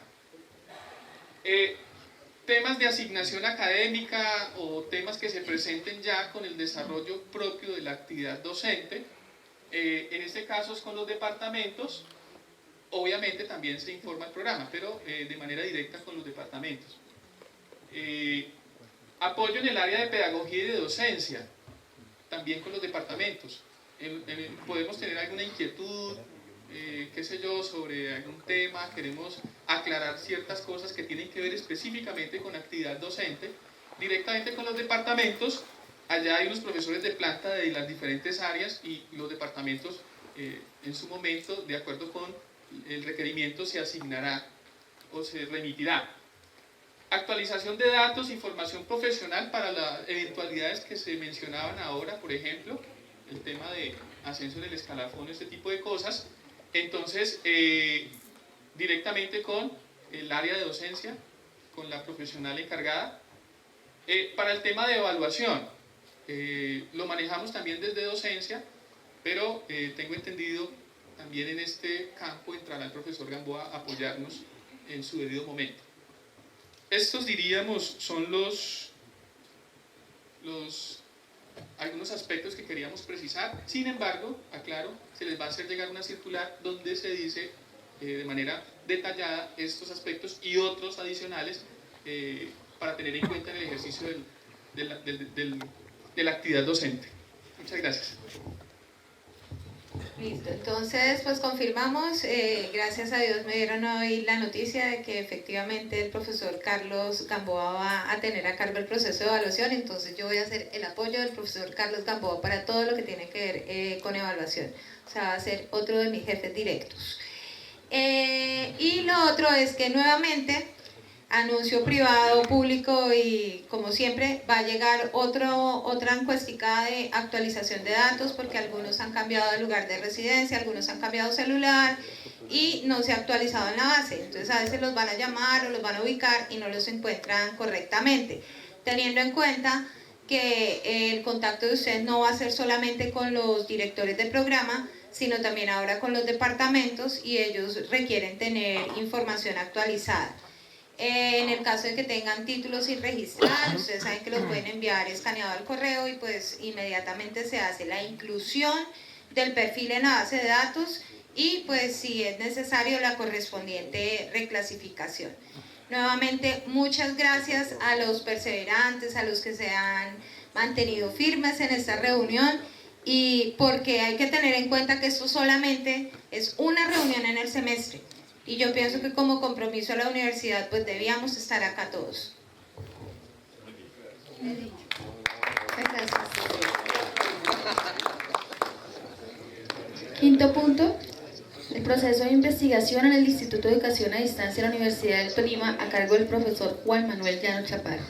Temas de asignación académica o temas que se presenten ya con el desarrollo propio de la actividad docente, en este caso es con los departamentos. Obviamente también se informa el programa, pero de manera directa con los departamentos. Apoyo en el área de pedagogía y de docencia. también con los departamentos. Podemos tener alguna inquietud, qué sé yo, sobre algún tema, queremos aclarar ciertas cosas que tienen que ver específicamente con actividad docente, directamente con los departamentos. Allá hay unos profesores de planta de las diferentes áreas y los departamentos en su momento, de acuerdo con el requerimiento, se asignará o se remitirá. Actualización de datos y formación profesional para las eventualidades que se mencionaban ahora, por ejemplo, el tema de ascenso en el escalafón, este tipo de cosas. Entonces, directamente con el área de docencia, con la profesional encargada. Para el tema de evaluación, lo manejamos también desde docencia, pero tengo entendido también en este campo entrará el profesor Gamboa a apoyarnos en su debido momento. Estos, diríamos, son algunos aspectos que queríamos precisar. Sin embargo, aclaro, se les va a hacer llegar una circular donde se dice de manera detallada estos aspectos y otros adicionales para tener en cuenta en el ejercicio de la actividad docente. Muchas gracias. Listo, entonces pues confirmamos, gracias a Dios me dieron hoy la noticia de que efectivamente el profesor Carlos Gamboa va a tener a cargo el proceso de evaluación, entonces yo voy a hacer el apoyo del profesor Carlos Gamboa para todo lo que tiene que ver con evaluación, o sea, va a ser otro de mis jefes directos. Y lo otro es que nuevamente, anuncio privado, público y como siempre va a llegar otra encuestica de actualización de datos porque algunos han cambiado de lugar de residencia, algunos han cambiado celular y no se ha actualizado en la base, entonces a veces los van a llamar o los van a ubicar y no los encuentran correctamente, teniendo en cuenta que el contacto de ustedes no va a ser solamente con los directores de programa, sino también ahora con los departamentos y ellos requieren tener información actualizada. En el caso de que tengan títulos sin registrar, ustedes saben que los pueden enviar escaneado al correo y pues inmediatamente se hace la inclusión del perfil en la base de datos y pues si es necesario la correspondiente reclasificación. Nuevamente muchas gracias a los perseverantes, a los que se han mantenido firmes en esta reunión y porque hay que tener en cuenta que esto solamente es una reunión en el semestre. Y yo pienso que como compromiso a la universidad, pues debíamos estar acá todos. Gracias. Quinto punto, el proceso de investigación en el Instituto de Educación a Distancia de la Universidad del Tolima a cargo del profesor Juan Manuel Llano Chaparro.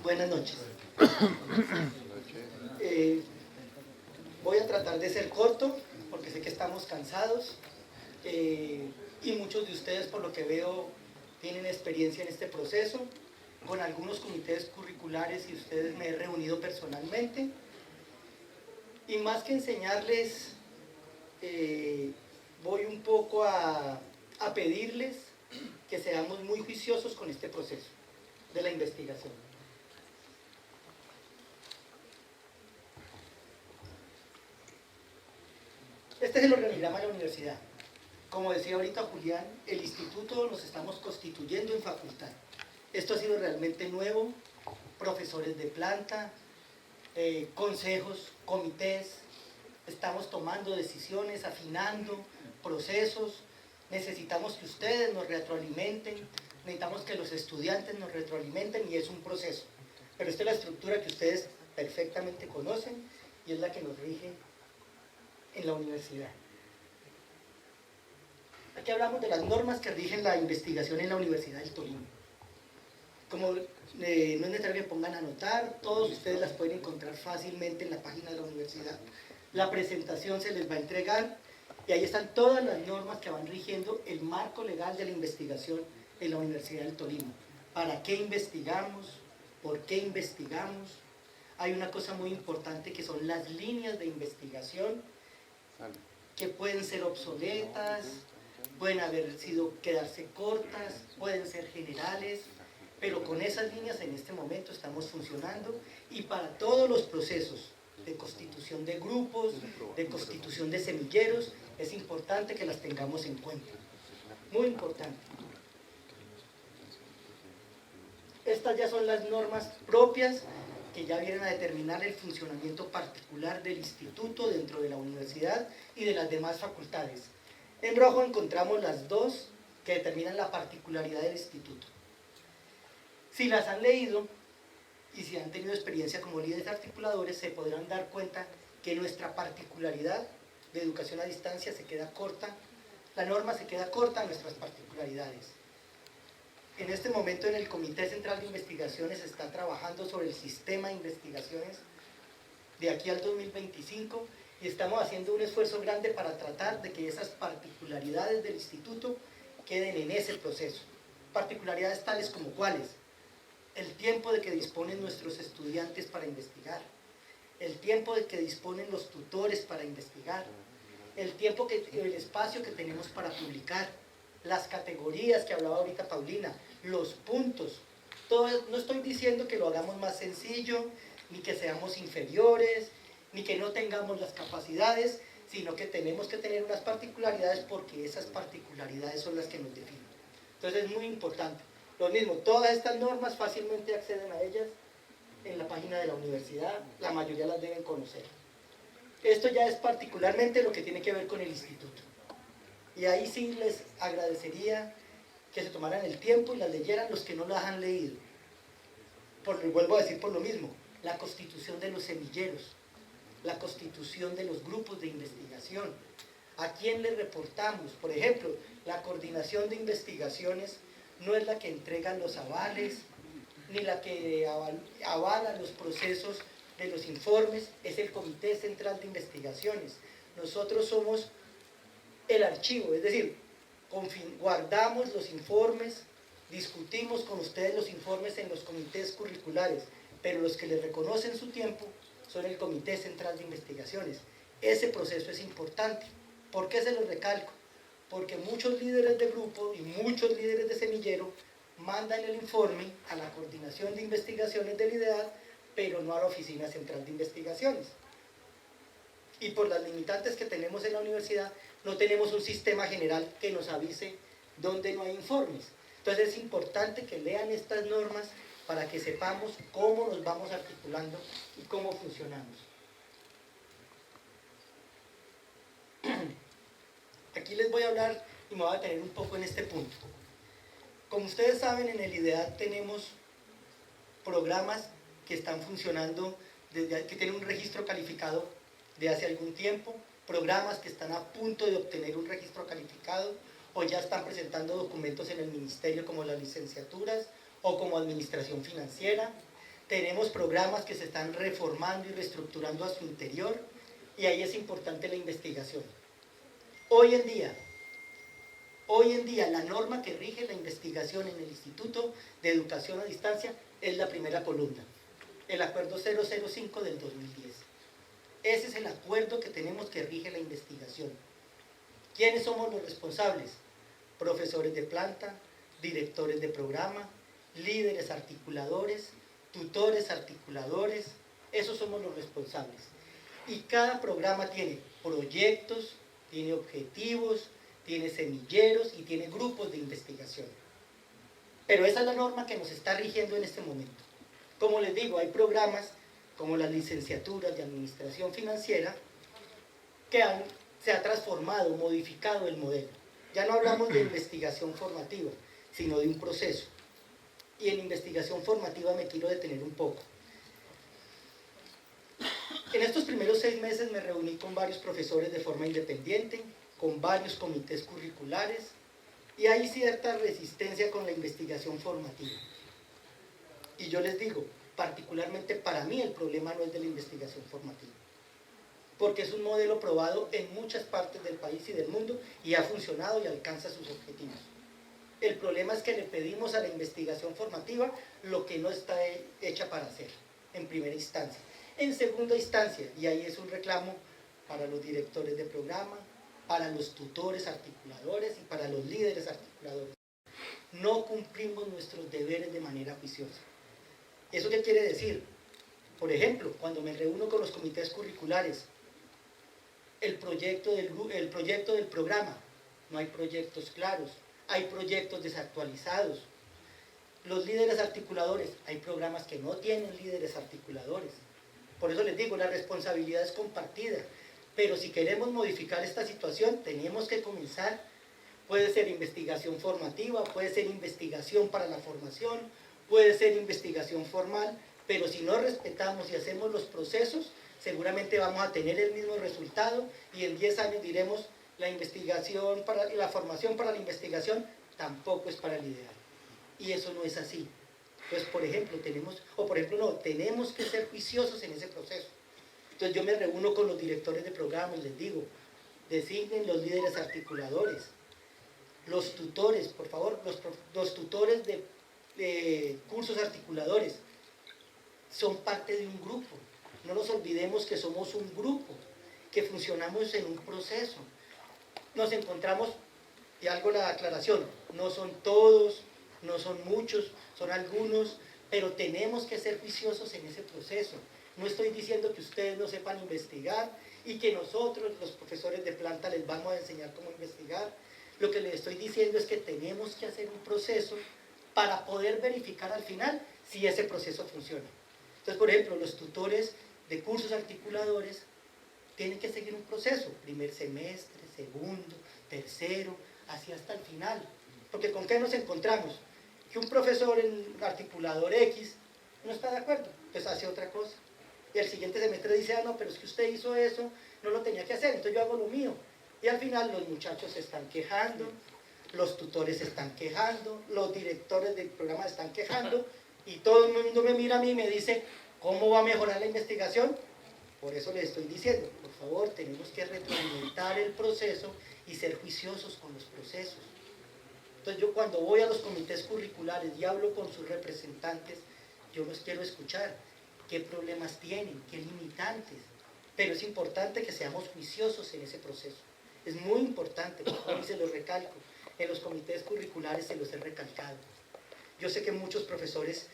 Buenas noches. Voy a tratar de ser corto porque sé que estamos cansados y muchos de ustedes, por lo que veo, tienen experiencia en este proceso. Con algunos comités curriculares y ustedes me he reunido personalmente. Y más que enseñarles, voy un poco a pedirles que seamos muy juiciosos con este proceso de la investigación. Este es el organigrama de la universidad. Como decía ahorita Julián, el instituto nos estamos constituyendo en facultad. Esto ha sido realmente nuevo, profesores de planta, consejos, comités, estamos tomando decisiones, afinando procesos, necesitamos que ustedes nos retroalimenten, necesitamos que los estudiantes nos retroalimenten y es un proceso. Pero esta es la estructura que ustedes perfectamente conocen y es la que nos rige en la universidad. Aquí hablamos de las normas que rigen la investigación en la Universidad del Tolima. Como no es necesario que pongan a anotar, todos ustedes las pueden encontrar fácilmente en la página de la universidad. La presentación se les va a entregar y ahí están todas las normas que van rigiendo el marco legal de la investigación en la Universidad del Tolima. ¿Para qué investigamos? ¿Por qué investigamos? Hay una cosa muy importante que son las líneas de investigación que pueden ser obsoletas, pueden quedarse cortas, pueden ser generales, pero con esas líneas en este momento estamos funcionando, y para todos los procesos de constitución de grupos, de constitución de semilleros, es importante que las tengamos en cuenta. Muy importante. Estas ya son las normas propias que ya vienen a determinar el funcionamiento particular del instituto dentro de la universidad y de las demás facultades. En rojo encontramos las dos que determinan la particularidad del instituto. Si las han leído y si han tenido experiencia como líderes articuladores, se podrán dar cuenta que nuestra particularidad de educación a distancia se queda corta, la norma se queda corta a nuestras particularidades. En este momento en el Comité Central de Investigaciones se está trabajando sobre el sistema de investigaciones de aquí al 2025 y estamos haciendo un esfuerzo grande para tratar de que esas particularidades del instituto queden en ese proceso. Particularidades tales como cuáles: el tiempo de que disponen nuestros estudiantes para investigar, el tiempo de que disponen los tutores para investigar, el espacio que tenemos para publicar, las categorías que hablaba ahorita Paulina, los puntos. No estoy diciendo que lo hagamos más sencillo, ni que seamos inferiores, ni que no tengamos las capacidades, sino que tenemos que tener unas particularidades porque esas particularidades son las que nos definen. Entonces es muy importante. Lo mismo, todas estas normas fácilmente acceden a ellas en la página de la universidad, la mayoría las deben conocer. Esto ya es particularmente lo que tiene que ver con el instituto. Y ahí sí les agradecería que se tomaran el tiempo y las leyeran los que no las han leído. Vuelvo a decir por lo mismo, la constitución de los semilleros, la constitución de los grupos de investigación, a quién le reportamos. Por ejemplo, la coordinación de investigaciones no es la que entrega los avales, ni la que avala los procesos de los informes, es el Comité Central de Investigaciones. Nosotros somos el archivo, es decir, guardamos los informes, discutimos con ustedes los informes en los comités curriculares, pero los que les reconocen su tiempo son el Comité Central de Investigaciones. Ese proceso es importante. ¿Por qué se lo recalco? Porque muchos líderes de grupo y muchos líderes de semillero mandan el informe a la Coordinación de Investigaciones del IDEAD, pero no a la Oficina Central de Investigaciones. Y por las limitantes que tenemos en la universidad, no tenemos un sistema general que nos avise dónde no hay informes. Entonces es importante que lean estas normas para que sepamos cómo nos vamos articulando y cómo funcionamos. Aquí les voy a hablar y me voy a detener un poco en este punto. Como ustedes saben, en el IDEAD tenemos programas que están funcionando, que tienen un registro calificado de hace algún tiempo, programas que están a punto de obtener un registro calificado o ya están presentando documentos en el ministerio como las licenciaturas o como administración financiera. Tenemos programas que se están reformando y reestructurando a su interior y ahí es importante la investigación. Hoy en día la norma que rige la investigación en el Instituto de Educación a Distancia es la primera columna, el Acuerdo 005 del 2010. Ese es el acuerdo que tenemos que rige la investigación. ¿Quiénes somos los responsables? Profesores de planta, directores de programa, líderes articuladores, tutores articuladores, esos somos los responsables. Y cada programa tiene proyectos, tiene objetivos, tiene semilleros y tiene grupos de investigación. Pero esa es la norma que nos está rigiendo en este momento. Como les digo, hay programas como las licenciaturas de administración financiera que se ha transformado, modificado el modelo. Ya no hablamos de investigación formativa, sino de un proceso. Y en investigación formativa me quiero detener un poco. En estos primeros 6 meses me reuní con varios profesores de forma independiente, con varios comités curriculares, y hay cierta resistencia con la investigación formativa. Y yo les digo, particularmente para mí el problema no es de la investigación formativa, porque es un modelo probado en muchas partes del país y del mundo y ha funcionado y alcanza sus objetivos. El problema es que le pedimos a la investigación formativa lo que no está hecha para hacer, en primera instancia. En segunda instancia, y ahí es un reclamo para los directores de programa, para los tutores articuladores y para los líderes articuladores. No cumplimos nuestros deberes de manera juiciosa. ¿Eso qué quiere decir? Por ejemplo, cuando me reúno con los comités curriculares, el proyecto del programa, no hay proyectos claros, hay proyectos desactualizados. Los líderes articuladores, hay programas que no tienen líderes articuladores. Por eso les digo, la responsabilidad es compartida. Pero si queremos modificar esta situación, tenemos que comenzar. Puede ser investigación formativa, puede ser investigación para la formación, puede ser investigación formal, pero si no respetamos y hacemos los procesos, seguramente vamos a tener el mismo resultado y en 10 años diremos la formación para la investigación tampoco es para el ideal. Y eso no es así. Entonces, tenemos que ser juiciosos en ese proceso. Entonces yo me reúno con los directores de programa y les digo, designen los líderes articuladores, los tutores, por favor, los tutores de cursos articuladores, son parte de un grupo. No nos olvidemos que somos un grupo, que funcionamos en un proceso. Nos encontramos, y hago la aclaración, no son todos, no son muchos, son algunos, pero tenemos que ser juiciosos en ese proceso. No estoy diciendo que ustedes no sepan investigar y que nosotros, los profesores de planta, les vamos a enseñar cómo investigar. Lo que les estoy diciendo es que tenemos que hacer un proceso para poder verificar al final si ese proceso funciona. Entonces, por ejemplo, los tutores de cursos articuladores tienen que seguir un proceso, primer semestre, segundo, tercero, así hasta el final. Porque ¿con qué nos encontramos? Que un profesor en articulador X no está de acuerdo, entonces hace otra cosa. Y el siguiente semestre dice, no, pero es que usted hizo eso, no lo tenía que hacer, entonces yo hago lo mío. Y al final los muchachos se están quejando, los tutores se están quejando, los directores del programa se están quejando, y todo el mundo me mira a mí y me dice, ¿cómo va a mejorar la investigación? Por eso les estoy diciendo, por favor, tenemos que retroalimentar el proceso y ser juiciosos con los procesos. Entonces yo cuando voy a los comités curriculares y hablo con sus representantes, yo los quiero escuchar, qué problemas tienen, qué limitantes, pero es importante que seamos juiciosos en ese proceso. Es muy importante, por favor, y se los recalco, en los comités curriculares se los he recalcado. Yo sé que muchos profesores,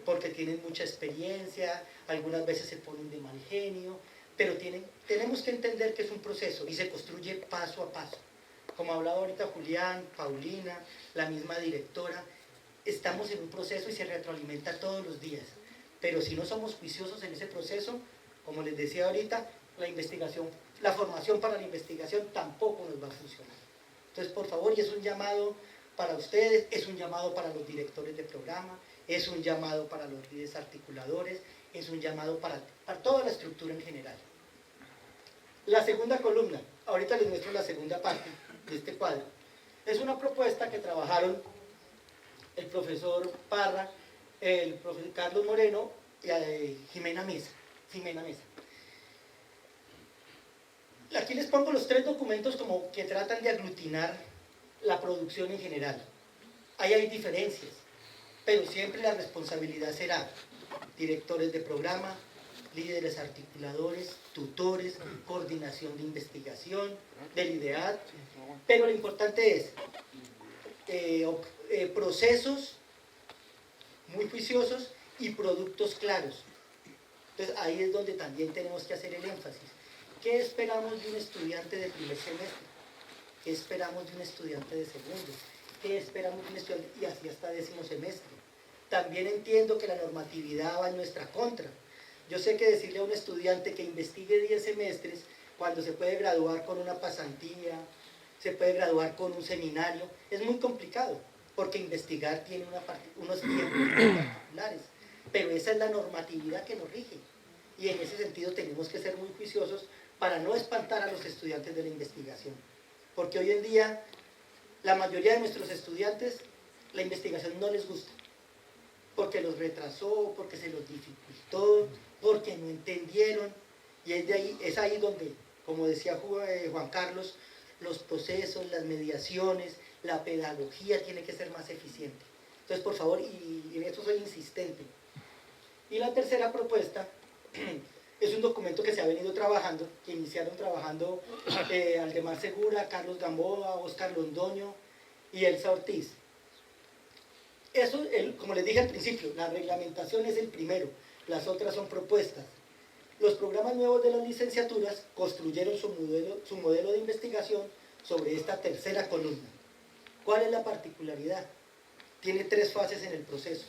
porque tienen mucha experiencia, algunas veces se ponen de mal genio, pero tenemos que entender que es un proceso y se construye paso a paso. Como hablaba ahorita Julián, Paulina, la misma directora, estamos en un proceso y se retroalimenta todos los días. Pero si no somos juiciosos en ese proceso, como les decía ahorita, la formación para la investigación tampoco nos va a funcionar. Entonces, por favor, y es un llamado para ustedes, es un llamado para los directores de programa, es un llamado para los líderes articuladores, es un llamado para toda la estructura en general. La segunda columna, ahorita les muestro la segunda parte de este cuadro, es una propuesta que trabajaron el profesor Parra, el profesor Carlos Moreno y Jimena Mesa. Aquí les pongo los 3 documentos como que tratan de aglutinar la producción en general. Ahí hay diferencias, pero siempre la responsabilidad será directores de programa, líderes articuladores, tutores, coordinación de investigación, del IDEAT, pero lo importante es procesos muy juiciosos y productos claros. Entonces ahí es donde también tenemos que hacer el énfasis. ¿Qué esperamos de un estudiante de primer semestre? ¿Qué esperamos de un estudiante de segundo? ¿Qué esperamos de un estudiante? Y así hasta 10º semestre. También entiendo que la normatividad va en nuestra contra. Yo sé que decirle a un estudiante que investigue 10 semestres, cuando se puede graduar con una pasantía, se puede graduar con un seminario, es muy complicado, porque investigar tiene unos tiempos particulares, pero esa es la normatividad que nos rige. Y en ese sentido tenemos que ser muy juiciosos para no espantar a los estudiantes de la investigación. Porque hoy en día, la mayoría de nuestros estudiantes, la investigación no les gusta. Porque los retrasó, porque se los dificultó, porque no entendieron. Y es ahí donde, como decía Juan Carlos, los procesos, las mediaciones, la pedagogía tiene que ser más eficiente. Entonces, por favor, y en eso soy insistente. Y la tercera propuesta es un documento que se ha venido trabajando, que iniciaron trabajando Aldemar Segura, Carlos Gamboa, Oscar Londoño y Elsa Ortiz. Eso, como les dije al principio, la reglamentación es el primero, las otras son propuestas. Los programas nuevos de las licenciaturas construyeron su modelo de investigación sobre esta tercera columna. ¿Cuál es la particularidad? Tiene 3 fases en el proceso.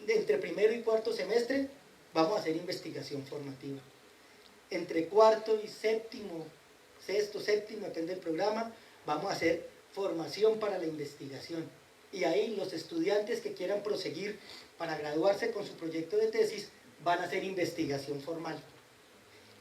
Entre primero y cuarto semestre vamos a hacer investigación formativa. Entre cuarto y séptimo, sexto, séptimo, depende del programa, vamos a hacer formación para la investigación. Y ahí los estudiantes que quieran proseguir para graduarse con su proyecto de tesis van a hacer investigación formal.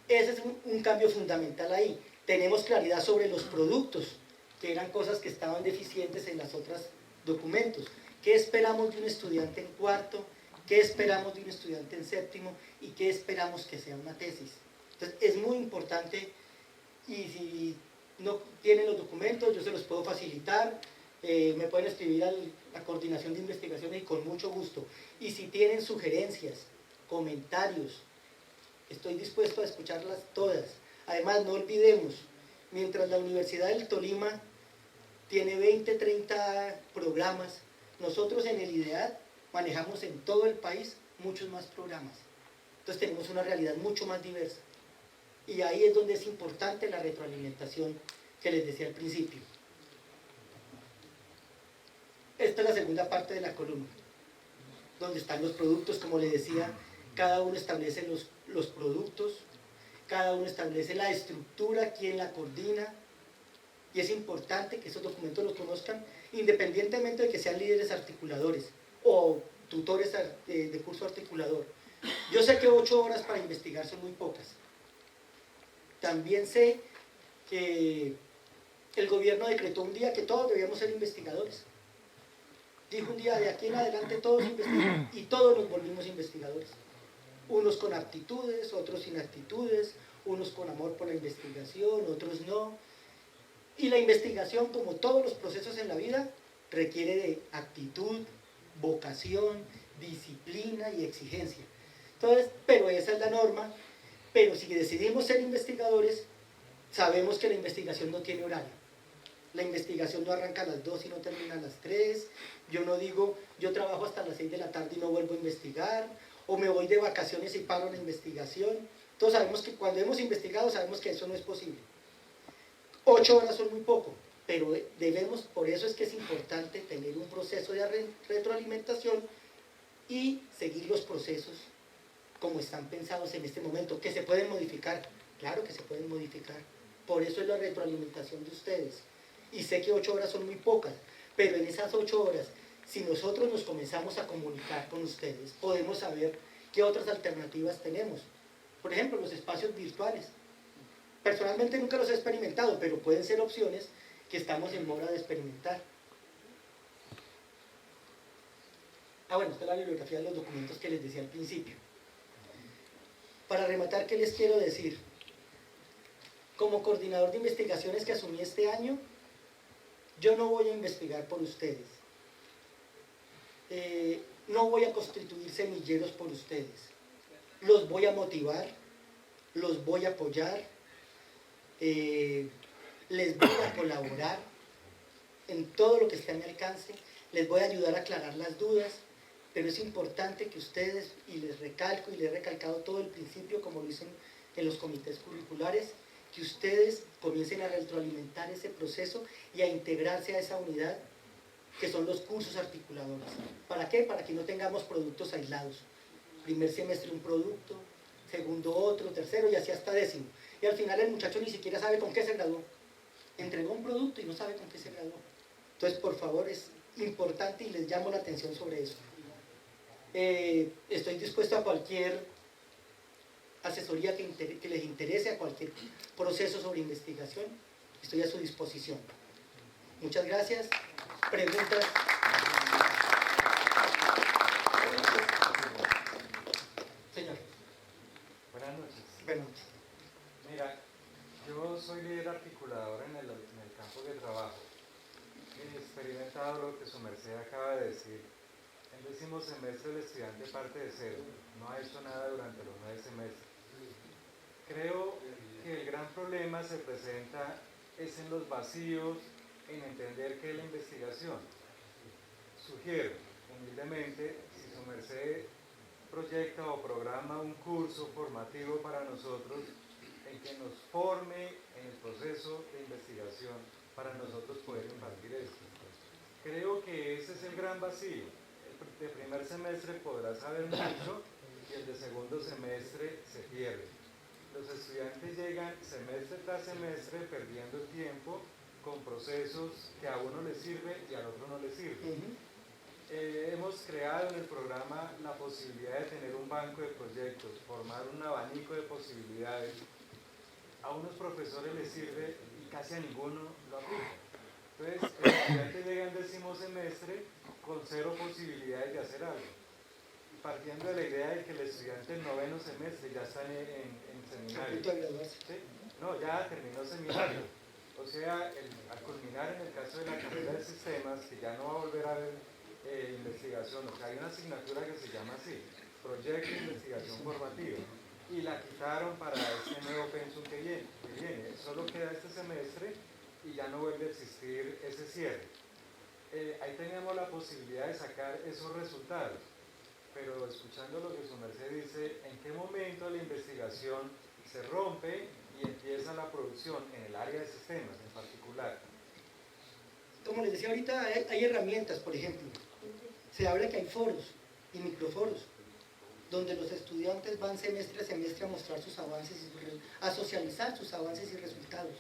Ese es un cambio fundamental ahí. Tenemos claridad sobre los productos, que eran cosas que estaban deficientes en los otros documentos. ¿Qué esperamos de un estudiante en cuarto? ¿Qué esperamos de un estudiante en séptimo? ¿Y qué esperamos que sea una tesis? Entonces, es muy importante, y si no tienen los documentos, yo se los puedo facilitar, me pueden escribir a la coordinación de investigaciones y con mucho gusto. Y si tienen sugerencias, comentarios, estoy dispuesto a escucharlas todas. Además, no olvidemos, mientras la Universidad del Tolima tiene 20, 30 programas, nosotros en el IDEAD manejamos en todo el país muchos más programas. Entonces tenemos una realidad mucho más diversa. Y ahí es donde es importante la retroalimentación que les decía al principio. Esta es la segunda parte de la columna, donde están los productos, como les decía, cada uno establece los productos, cada uno establece la estructura, quién la coordina, y es importante que esos documentos los conozcan, independientemente de que sean líderes articuladores o tutores de curso articulador. Yo sé que 8 horas para investigar son muy pocas. También sé que el gobierno decretó un día que todos debíamos ser investigadores. Dijo un día, de aquí en adelante todos investigan, y todos nos volvimos investigadores. Unos con aptitudes, otros sin aptitudes, unos con amor por la investigación, otros no. Y la investigación, como todos los procesos en la vida, requiere de actitud, vocación, disciplina y exigencia. Entonces, pero esa es la norma. Pero si decidimos ser investigadores, sabemos que la investigación no tiene horario. La investigación no arranca a las 2 y no termina a las 3. Yo no digo, yo trabajo hasta las 6 de la tarde y no vuelvo a investigar, o me voy de vacaciones y paro la investigación. Todos sabemos que cuando hemos investigado, sabemos que eso no es posible. 8 horas son muy poco, pero debemos, por eso es que es importante tener un proceso de retroalimentación y seguir los procesos como están pensados en este momento, que se pueden modificar, claro que se pueden modificar. Por eso es la retroalimentación de ustedes. Y sé que 8 horas son muy pocas, pero en esas 8 horas, si nosotros nos comenzamos a comunicar con ustedes, podemos saber qué otras alternativas tenemos. Por ejemplo, los espacios virtuales. Personalmente nunca los he experimentado, pero pueden ser opciones que estamos en mora de experimentar. Bueno, esta es la bibliografía de los documentos que les decía al principio. Para rematar, ¿qué les quiero decir? Como coordinador de investigaciones que asumí este año, yo no voy a investigar por ustedes. No voy a constituir semilleros por ustedes. Los voy a motivar, los voy a apoyar, les voy a colaborar en todo lo que esté a mi alcance, les voy a ayudar a aclarar las dudas, pero es importante que ustedes, y les recalco y les he recalcado todo el principio como lo dicen en los comités curriculares, que ustedes comiencen a retroalimentar ese proceso y a integrarse a esa unidad que son los cursos articuladores. ¿Para qué? Para que no tengamos productos aislados. Primer semestre un producto, segundo otro, tercero y así hasta décimo. Y al final el muchacho ni siquiera sabe con qué se graduó. Entregó un producto y no sabe con qué se graduó. Entonces, por favor, es importante y les llamo la atención sobre eso. Estoy dispuesto a cualquier asesoría que les interese, a cualquier proceso sobre investigación. Estoy a su disposición. Muchas gracias. Preguntas. Señor. Buenas noches. Buenas noches. Mira, yo soy líder articulador en el campo de trabajo. experimentado lo que su merced acaba de decir. En 10º semestre el estudiante parte de cero, no ha hecho nada durante los 9 semestres. Creo que el gran problema se presenta es en los vacíos, en entender qué es la investigación. Sugiero, humildemente, si su merced proyecta o programa un curso formativo para nosotros, en que nos forme en el proceso de investigación para nosotros poder impartir esto. Creo que ese es el gran vacío. El de primer semestre podrá saber mucho y el de segundo semestre se pierde. Los estudiantes llegan semestre tras semestre perdiendo el tiempo con procesos que a uno le sirve y al otro no le sirve. Hemos creado en el programa la posibilidad de tener un banco de proyectos, formar un abanico de posibilidades. A unos profesores les sirve y casi a ninguno lo aplica. Entonces, el estudiante llega en 10º semestre con 0 posibilidades de hacer algo. Partiendo de la idea de que el estudiante en 9º semestre ya está en seminario. ¿Sí? No, ya terminó seminario. O sea, al culminar en el caso de la carrera de sistemas, que ya no va a volver a haber investigación, o sea, hay una asignatura que se llama así, Proyecto de Investigación Formativa, y la quitaron para este nuevo pensum que viene. Solo queda este semestre y ya no vuelve a existir ese cierre. Ahí teníamos la posibilidad de sacar esos resultados, pero escuchando lo que su merced dice, ¿en qué momento la investigación se rompe y empieza la producción en el área de sistemas en particular? Como les decía ahorita, hay herramientas, por ejemplo. Se habla que hay foros y microforos, donde los estudiantes van semestre a semestre a mostrar sus avances, a socializar sus avances y resultados.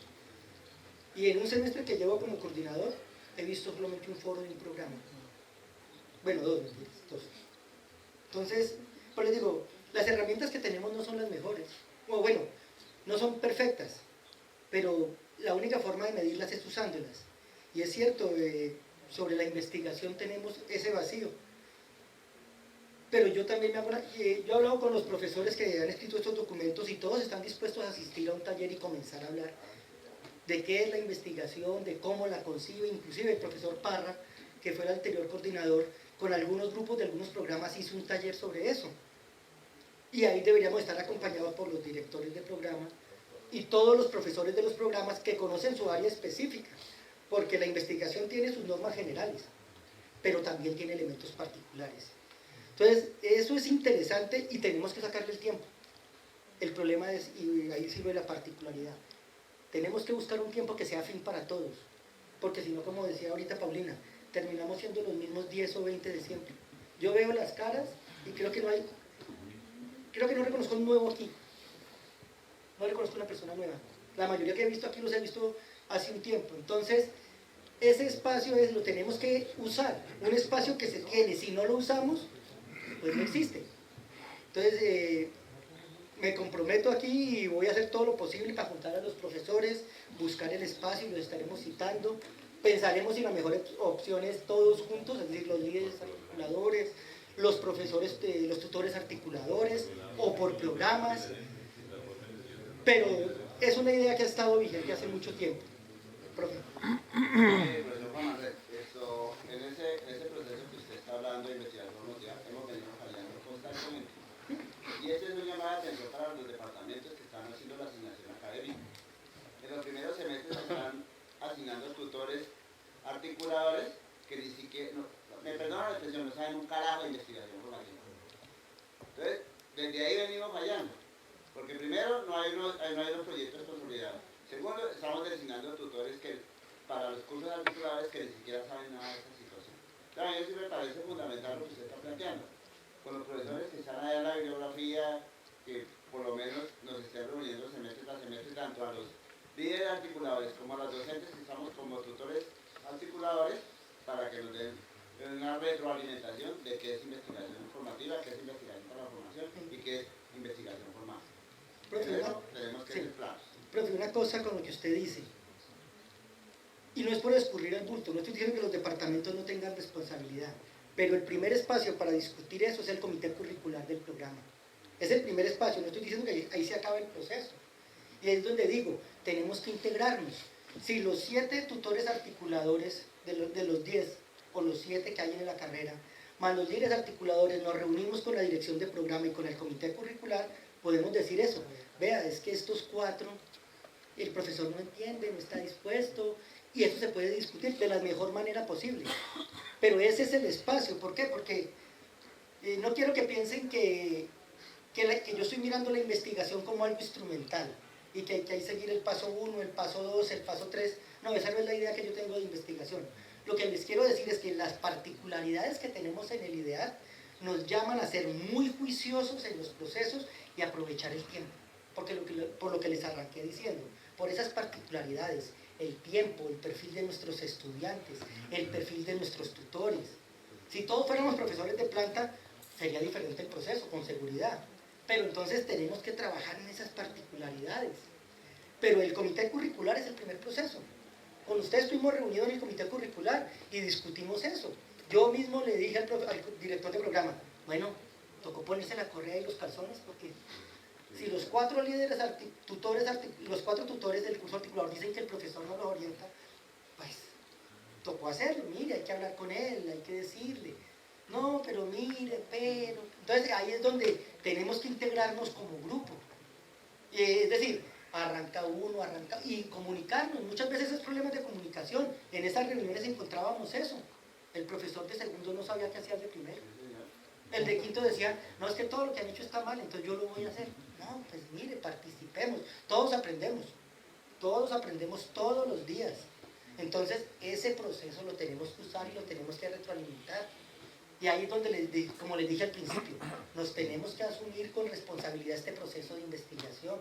Y en un semestre que llevo como coordinador, he visto solamente un foro de un programa. Bueno, dos. Entonces, pues les digo, las herramientas que tenemos no son las mejores. O bueno, no son perfectas, pero la única forma de medirlas es usándolas. Y es cierto, sobre la investigación tenemos ese vacío. Pero yo también yo he hablado con los profesores que han escrito estos documentos y todos están dispuestos a asistir a un taller y comenzar a hablar de qué es la investigación, de cómo la concibe. Inclusive el profesor Parra, que fue el anterior coordinador, con algunos grupos de algunos programas hizo un taller sobre eso. Y ahí deberíamos estar acompañados por los directores de programa y todos los profesores de los programas que conocen su área específica, porque la investigación tiene sus normas generales, pero también tiene elementos particulares. Entonces, eso es interesante y tenemos que sacarle el tiempo. El problema es, y ahí sirve la particularidad, tenemos que buscar un tiempo que sea afín para todos, porque si no, como decía ahorita Paulina, terminamos siendo los mismos 10 o 20 de siempre. Yo veo las caras y creo que no reconozco un nuevo aquí. No reconozco una persona nueva. La mayoría que he visto aquí los he visto hace un tiempo. Entonces, ese espacio lo tenemos que usar. Un espacio que se tiene, si no lo usamos, pues no existe. Entonces, me comprometo aquí y voy a hacer todo lo posible para juntar a los profesores, buscar el espacio, los estaremos citando. Pensaremos en las mejores opciones todos juntos, es decir, los líderes articuladores, los profesores, los tutores articuladores, o por programas. Pero es una idea que ha estado vigente hace mucho tiempo. Profe. Profesor Juan Manuel, en ese proceso que usted está hablando de investigación normativa, hemos venido fallando constantemente. Y esto es un llamado de atención para los departamentos que están haciendo la asignación académica. En los primeros semestres están asignando tutores articuladores que ni siquiera, me perdonan la expresión, no saben un carajo de investigación formativa. Entonces, desde ahí venimos fallando. Porque primero, no hay unos proyectos consolidados. Segundo, estamos designando tutores para los cursos articuladores que ni siquiera saben nada de esta situación. También sí me parece fundamental lo que usted está planteando. Con los profesores que están allá en la bibliografía, que por lo menos nos estén reuniendo semestre tras semestre, tanto a los líderes articuladores como a los docentes que estamos como tutores articuladores, para que nos den una retroalimentación de qué es investigación informativa, qué es investigación para la formación y qué es investigación formal. Tenemos que ser claros. Profe, una cosa con lo que usted dice, y no es por escurrir el bulto, no estoy diciendo que los departamentos no tengan responsabilidad, pero el primer espacio para discutir eso es el comité curricular del programa. Es el primer espacio, no estoy diciendo que ahí se acaba el proceso. Y es donde digo, tenemos que integrarnos. Si los 7 tutores articuladores de los 10 o los 7 que hay en la carrera, más los líderes articuladores, nos reunimos con la dirección de programa y con el comité curricular, podemos decir eso. Vea, es que estos 4, el profesor no entiende, no está dispuesto, y eso se puede discutir de la mejor manera posible. Pero ese es el espacio. ¿Por qué? Porque no quiero que piensen que yo estoy mirando la investigación como algo instrumental y que hay que seguir el paso 1, el paso 2, el paso 3. No, esa no es la idea que yo tengo de investigación. Lo que les quiero decir es que las particularidades que tenemos en el IDEAT nos llaman a ser muy juiciosos en los procesos y aprovechar el tiempo, porque por lo que les arranqué diciendo, por esas particularidades, el tiempo, el perfil de nuestros estudiantes, el perfil de nuestros tutores. Si todos fuéramos profesores de planta, sería diferente el proceso, con seguridad. Pero entonces tenemos que trabajar en esas particularidades. Pero el comité curricular es el primer proceso. Con ustedes estuvimos reunidos en el comité curricular y discutimos eso. Yo mismo le dije al director de programa, bueno, tocó ponerse la correa y los calzones, porque si los 4 líderes los 4 tutores del curso articulador dicen que el profesor no los orienta, pues tocó hacerlo. Mire, hay que hablar con él, hay que decirle, no, pero mire, pero... Entonces ahí es donde tenemos que integrarnos como grupo. Es decir, arranca uno, y comunicarnos. Muchas veces es problemas de comunicación. En esas reuniones encontrábamos eso. El profesor de segundo no sabía qué hacía de primero. El de quinto decía, no, es que todo lo que han hecho está mal, entonces yo lo voy a hacer. No, pues mire, participemos. Todos aprendemos todos los días. Entonces ese proceso lo tenemos que usar y lo tenemos que retroalimentar. Y ahí es donde, como les dije al principio, nos tenemos que asumir con responsabilidad este proceso de investigación.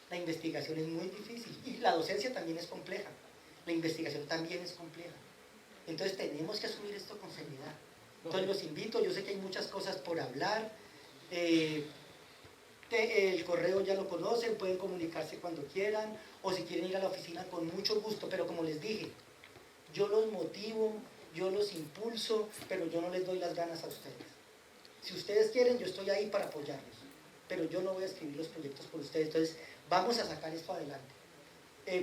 La investigación es muy difícil y la docencia también es compleja. La investigación también es compleja. Entonces tenemos que asumir esto con seriedad. Entonces los invito, yo sé que hay muchas cosas por hablar. El correo ya lo conocen, pueden comunicarse cuando quieran, o si quieren ir a la oficina con mucho gusto, pero como les dije, yo los motivo, yo los impulso, pero yo no les doy las ganas a ustedes. Si ustedes quieren, yo estoy ahí para apoyarlos, pero yo no voy a escribir los proyectos por ustedes. Entonces vamos a sacar esto adelante,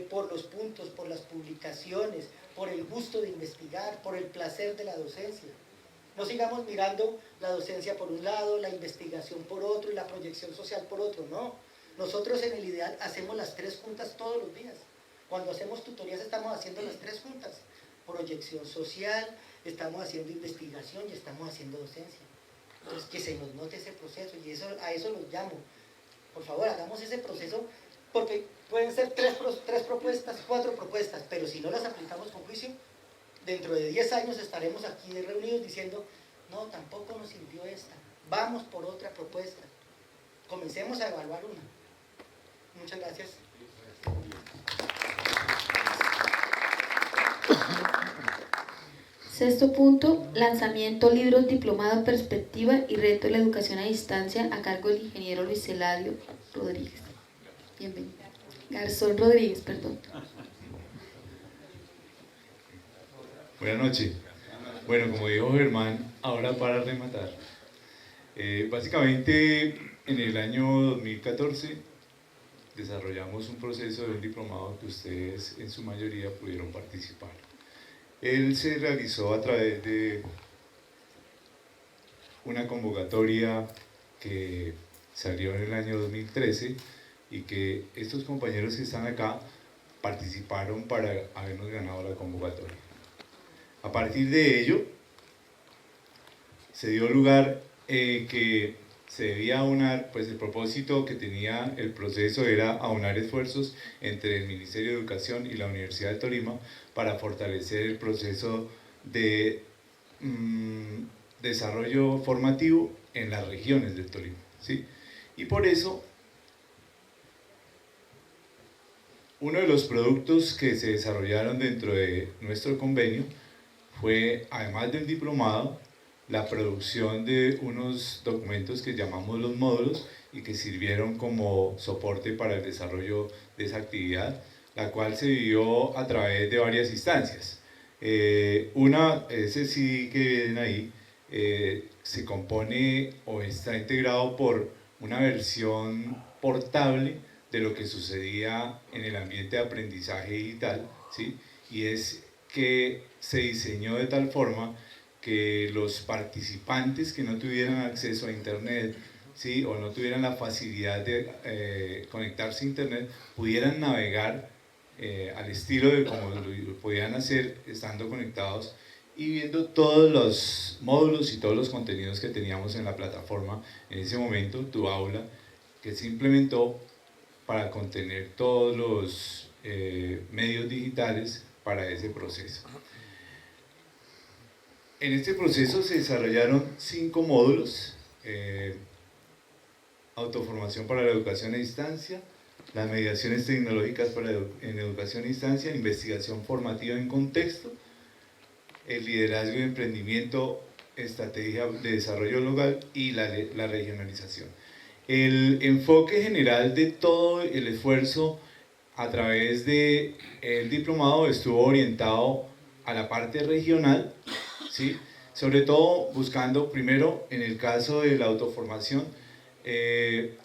por los puntos, por las publicaciones, por el gusto de investigar, por el placer de la docencia. No sigamos mirando la docencia por un lado, la investigación por otro y la proyección social por otro, no. Nosotros en el IDEAT hacemos las 3 juntas todos los días. Cuando hacemos tutorías estamos haciendo las 3 juntas. Proyección social, estamos haciendo investigación y estamos haciendo docencia. Entonces que se nos note ese proceso y a eso los llamo. Por favor, hagamos ese proceso, porque pueden ser 3 propuestas, 4 propuestas, pero si no las aplicamos con juicio, dentro de 10 años estaremos aquí reunidos diciendo, no, tampoco nos sirvió esta, vamos por otra propuesta. Comencemos a evaluar una. Muchas gracias. Sexto punto, lanzamiento libros Diplomado Perspectiva y Reto de la Educación a Distancia a cargo del ingeniero Luis Eladio Rodríguez. Bienvenido. Garzón Rodríguez, perdón. Buenas noches. Bueno, como dijo Germán, ahora para rematar. Básicamente, en el año 2014 desarrollamos un proceso de un diplomado que ustedes en su mayoría pudieron participar. Él se realizó a través de una convocatoria que salió en el año 2013 y que estos compañeros que están acá participaron para habernos ganado la convocatoria. A partir de ello, se dio lugar que se debía aunar, pues el propósito que tenía el proceso era aunar esfuerzos entre el Ministerio de Educación y la Universidad del Tolima para fortalecer el proceso de desarrollo formativo en las regiones del Tolima, ¿sí? Y por eso, uno de los productos que se desarrollaron dentro de nuestro convenio fue, además del diplomado, la producción de unos documentos que llamamos los módulos y que sirvieron como soporte para el desarrollo de esa actividad, la cual se vivió a través de varias instancias. Ese sí que ven ahí, se compone o está integrado por una versión portable de lo que sucedía en el ambiente de aprendizaje digital, ¿sí? Y es que se diseñó de tal forma que los participantes que no tuvieran acceso a Internet, ¿sí? O no tuvieran la facilidad de conectarse a Internet, pudieran navegar al estilo de como lo podían hacer estando conectados y viendo todos los módulos y todos los contenidos que teníamos en la plataforma en ese momento, Tu Aula, que se implementó para contener todos los medios digitales para ese proceso. En este proceso se desarrollaron 5 módulos: autoformación para la educación a distancia, las mediaciones tecnológicas en educación a distancia, investigación formativa en contexto, el liderazgo y emprendimiento, estrategia de desarrollo local y la regionalización. El enfoque general de todo el esfuerzo a través del diplomado estuvo orientado a la parte regional, ¿sí? Sobre todo buscando primero, en el caso de la autoformación,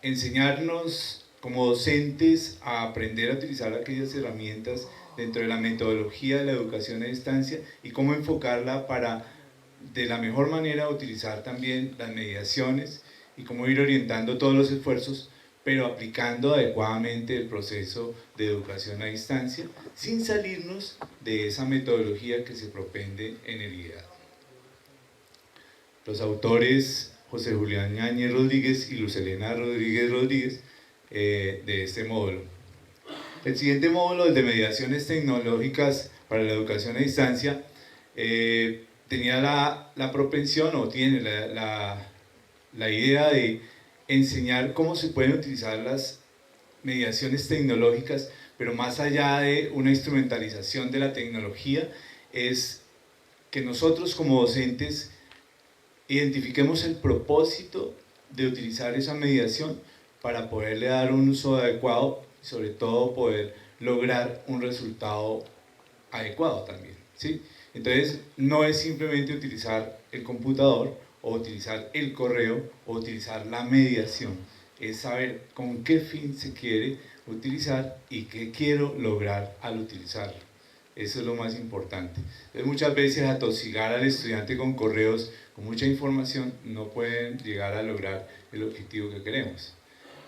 enseñarnos como docentes a aprender a utilizar aquellas herramientas dentro de la metodología de la educación a distancia y cómo enfocarla para de la mejor manera utilizar también las mediaciones y cómo ir orientando todos los esfuerzos, pero aplicando adecuadamente el proceso de educación a distancia sin salirnos de esa metodología que se propende en el IDEAD. Los autores José Julián Ñañez Rodríguez y Lucelena Rodríguez Rodríguez de este módulo. El siguiente módulo, el de mediaciones tecnológicas para la educación a distancia, tenía la propensión o tiene la idea de enseñar cómo se pueden utilizar las mediaciones tecnológicas, pero más allá de una instrumentalización de la tecnología, es que nosotros como docentes identifiquemos el propósito de utilizar esa mediación para poderle dar un uso adecuado y sobre todo poder lograr un resultado adecuado también, ¿sí? Entonces no es simplemente utilizar el computador o utilizar el correo o utilizar la mediación, es saber con qué fin se quiere utilizar y qué quiero lograr al utilizarlo. Eso es lo más importante. Entonces, muchas veces atosigar al estudiante con correos, con mucha información, no pueden llegar a lograr el objetivo que queremos.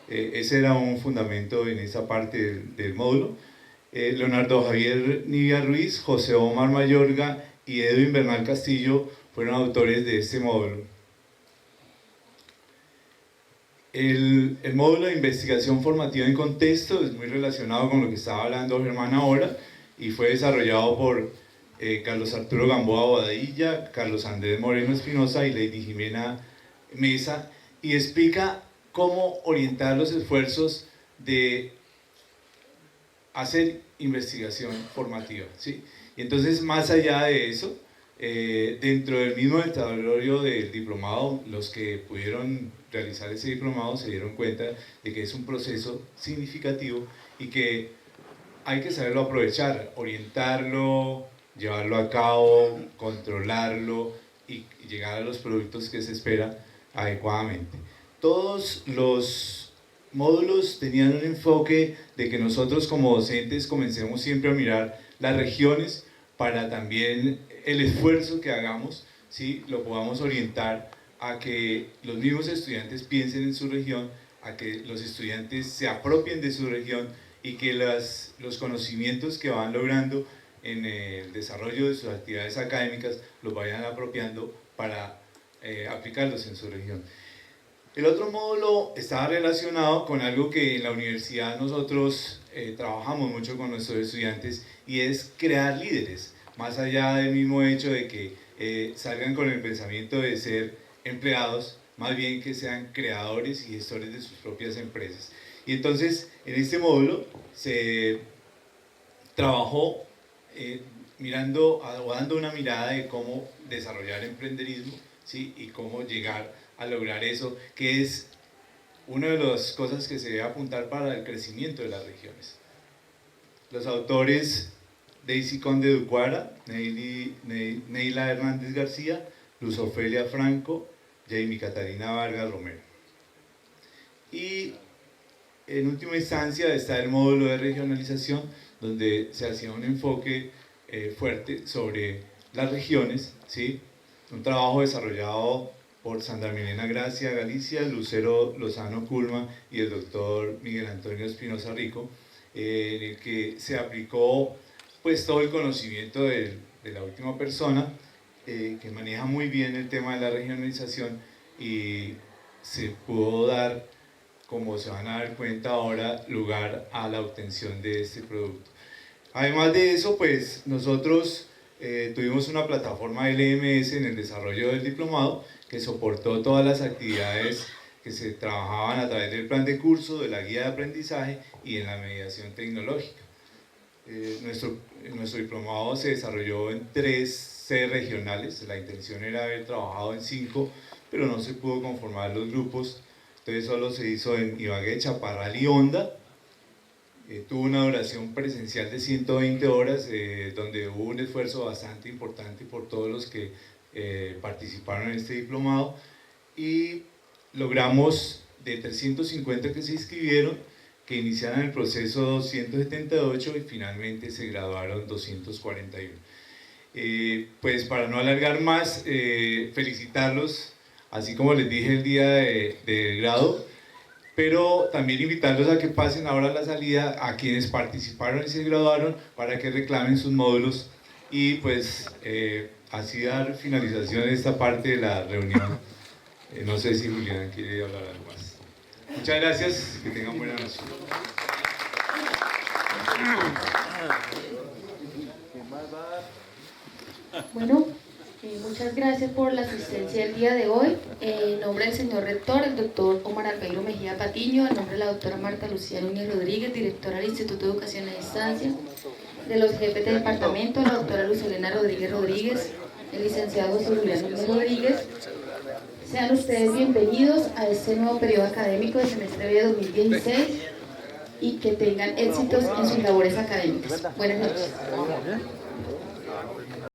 Ese era un fundamento en esa parte del módulo. Leonardo Javier Nivia Ruiz, José Omar Mayorga y Edwin Bernal Castillo fueron autores de este módulo. El módulo de investigación formativa en contexto es muy relacionado con lo que estaba hablando Germán ahora y fue desarrollado por Carlos Arturo Gamboa Bobadilla, Carlos Andrés Moreno Espinosa y Lady Jimena Mesa, y explica cómo orientar los esfuerzos de hacer investigación formativa, ¿sí? Y entonces, más allá de eso, dentro del mismo desarrollo del diplomado, los que pudieron realizar ese diplomado se dieron cuenta de que es un proceso significativo y que hay que saberlo aprovechar, orientarlo, llevarlo a cabo, controlarlo y llegar a los productos que se espera adecuadamente. Todos los módulos tenían un enfoque de que nosotros como docentes comencemos siempre a mirar las regiones para también el esfuerzo que hagamos, ¿sí? Lo podamos orientar a que los mismos estudiantes piensen en su región, a que los estudiantes se apropien de su región y que los conocimientos que van logrando en el desarrollo de sus actividades académicas los vayan apropiando para aplicarlos en su región. El otro módulo estaba relacionado con algo que en la universidad nosotros trabajamos mucho con nuestros estudiantes y es crear líderes, más allá del mismo hecho de que salgan con el pensamiento de ser empleados, más bien que sean creadores y gestores de sus propias empresas. Y entonces en este módulo se trabajó mirando o dando una mirada de cómo desarrollar emprenderismo, ¿sí? Y cómo llegar a lograr eso, que es una de las cosas que se debe apuntar para el crecimiento de las regiones. Los autores: Daisy Conde Ducuara, Neila Hernández García, Luz Ofelia Franco, Jamie Catarina Vargas Romero. Y en última instancia está el módulo de regionalización, donde se hacía un enfoque fuerte sobre las regiones, ¿sí? Un trabajo desarrollado por Sandra Milena Gracia Galicia, Lucero Lozano Culma y el doctor Miguel Antonio Espinosa Rico, en el que se aplicó pues todo el conocimiento de la última persona, que maneja muy bien el tema de la regionalización, y se pudo dar, como se van a dar cuenta ahora, lugar a la obtención de este producto. Además de eso, pues nosotros tuvimos una plataforma LMS en el desarrollo del diplomado que soportó todas las actividades que se trabajaban a través del plan de curso, de la guía de aprendizaje y en la mediación tecnológica. Nuestro diplomado se desarrolló en 3 sedes regionales. La intención era haber trabajado en 5, pero no se pudo conformar los grupos, entonces solo se hizo en Ibagué, Chaparral y Honda. Tuvo una duración presencial de 120 horas, donde hubo un esfuerzo bastante importante por todos los que participaron en este diplomado, y logramos de 350 que se inscribieron que iniciaran el proceso 278 y finalmente se graduaron 241. Pues para no alargar más, felicitarlos, así como les dije el día del grado, pero también invitarlos a que pasen ahora a la salida a quienes participaron y se graduaron para que reclamen sus módulos, y pues así dar finalización a esta parte de la reunión. No sé si Julián quiere hablar algo más. Muchas gracias, que tengan buena noche. Bueno, muchas gracias por la asistencia el día de hoy. En nombre del señor rector, el doctor Omar Albeiro Mejía Patiño, en nombre de la doctora Marta Lucía Núñez Rodríguez, directora del Instituto de Educación a Distancia, de los jefes de departamento, la doctora Luz Elena Rodríguez Rodríguez, el licenciado José Julián Núñez Rodríguez, sean ustedes bienvenidos a este nuevo periodo académico de semestre B 2016 y que tengan éxitos en sus labores académicas. Buenas noches.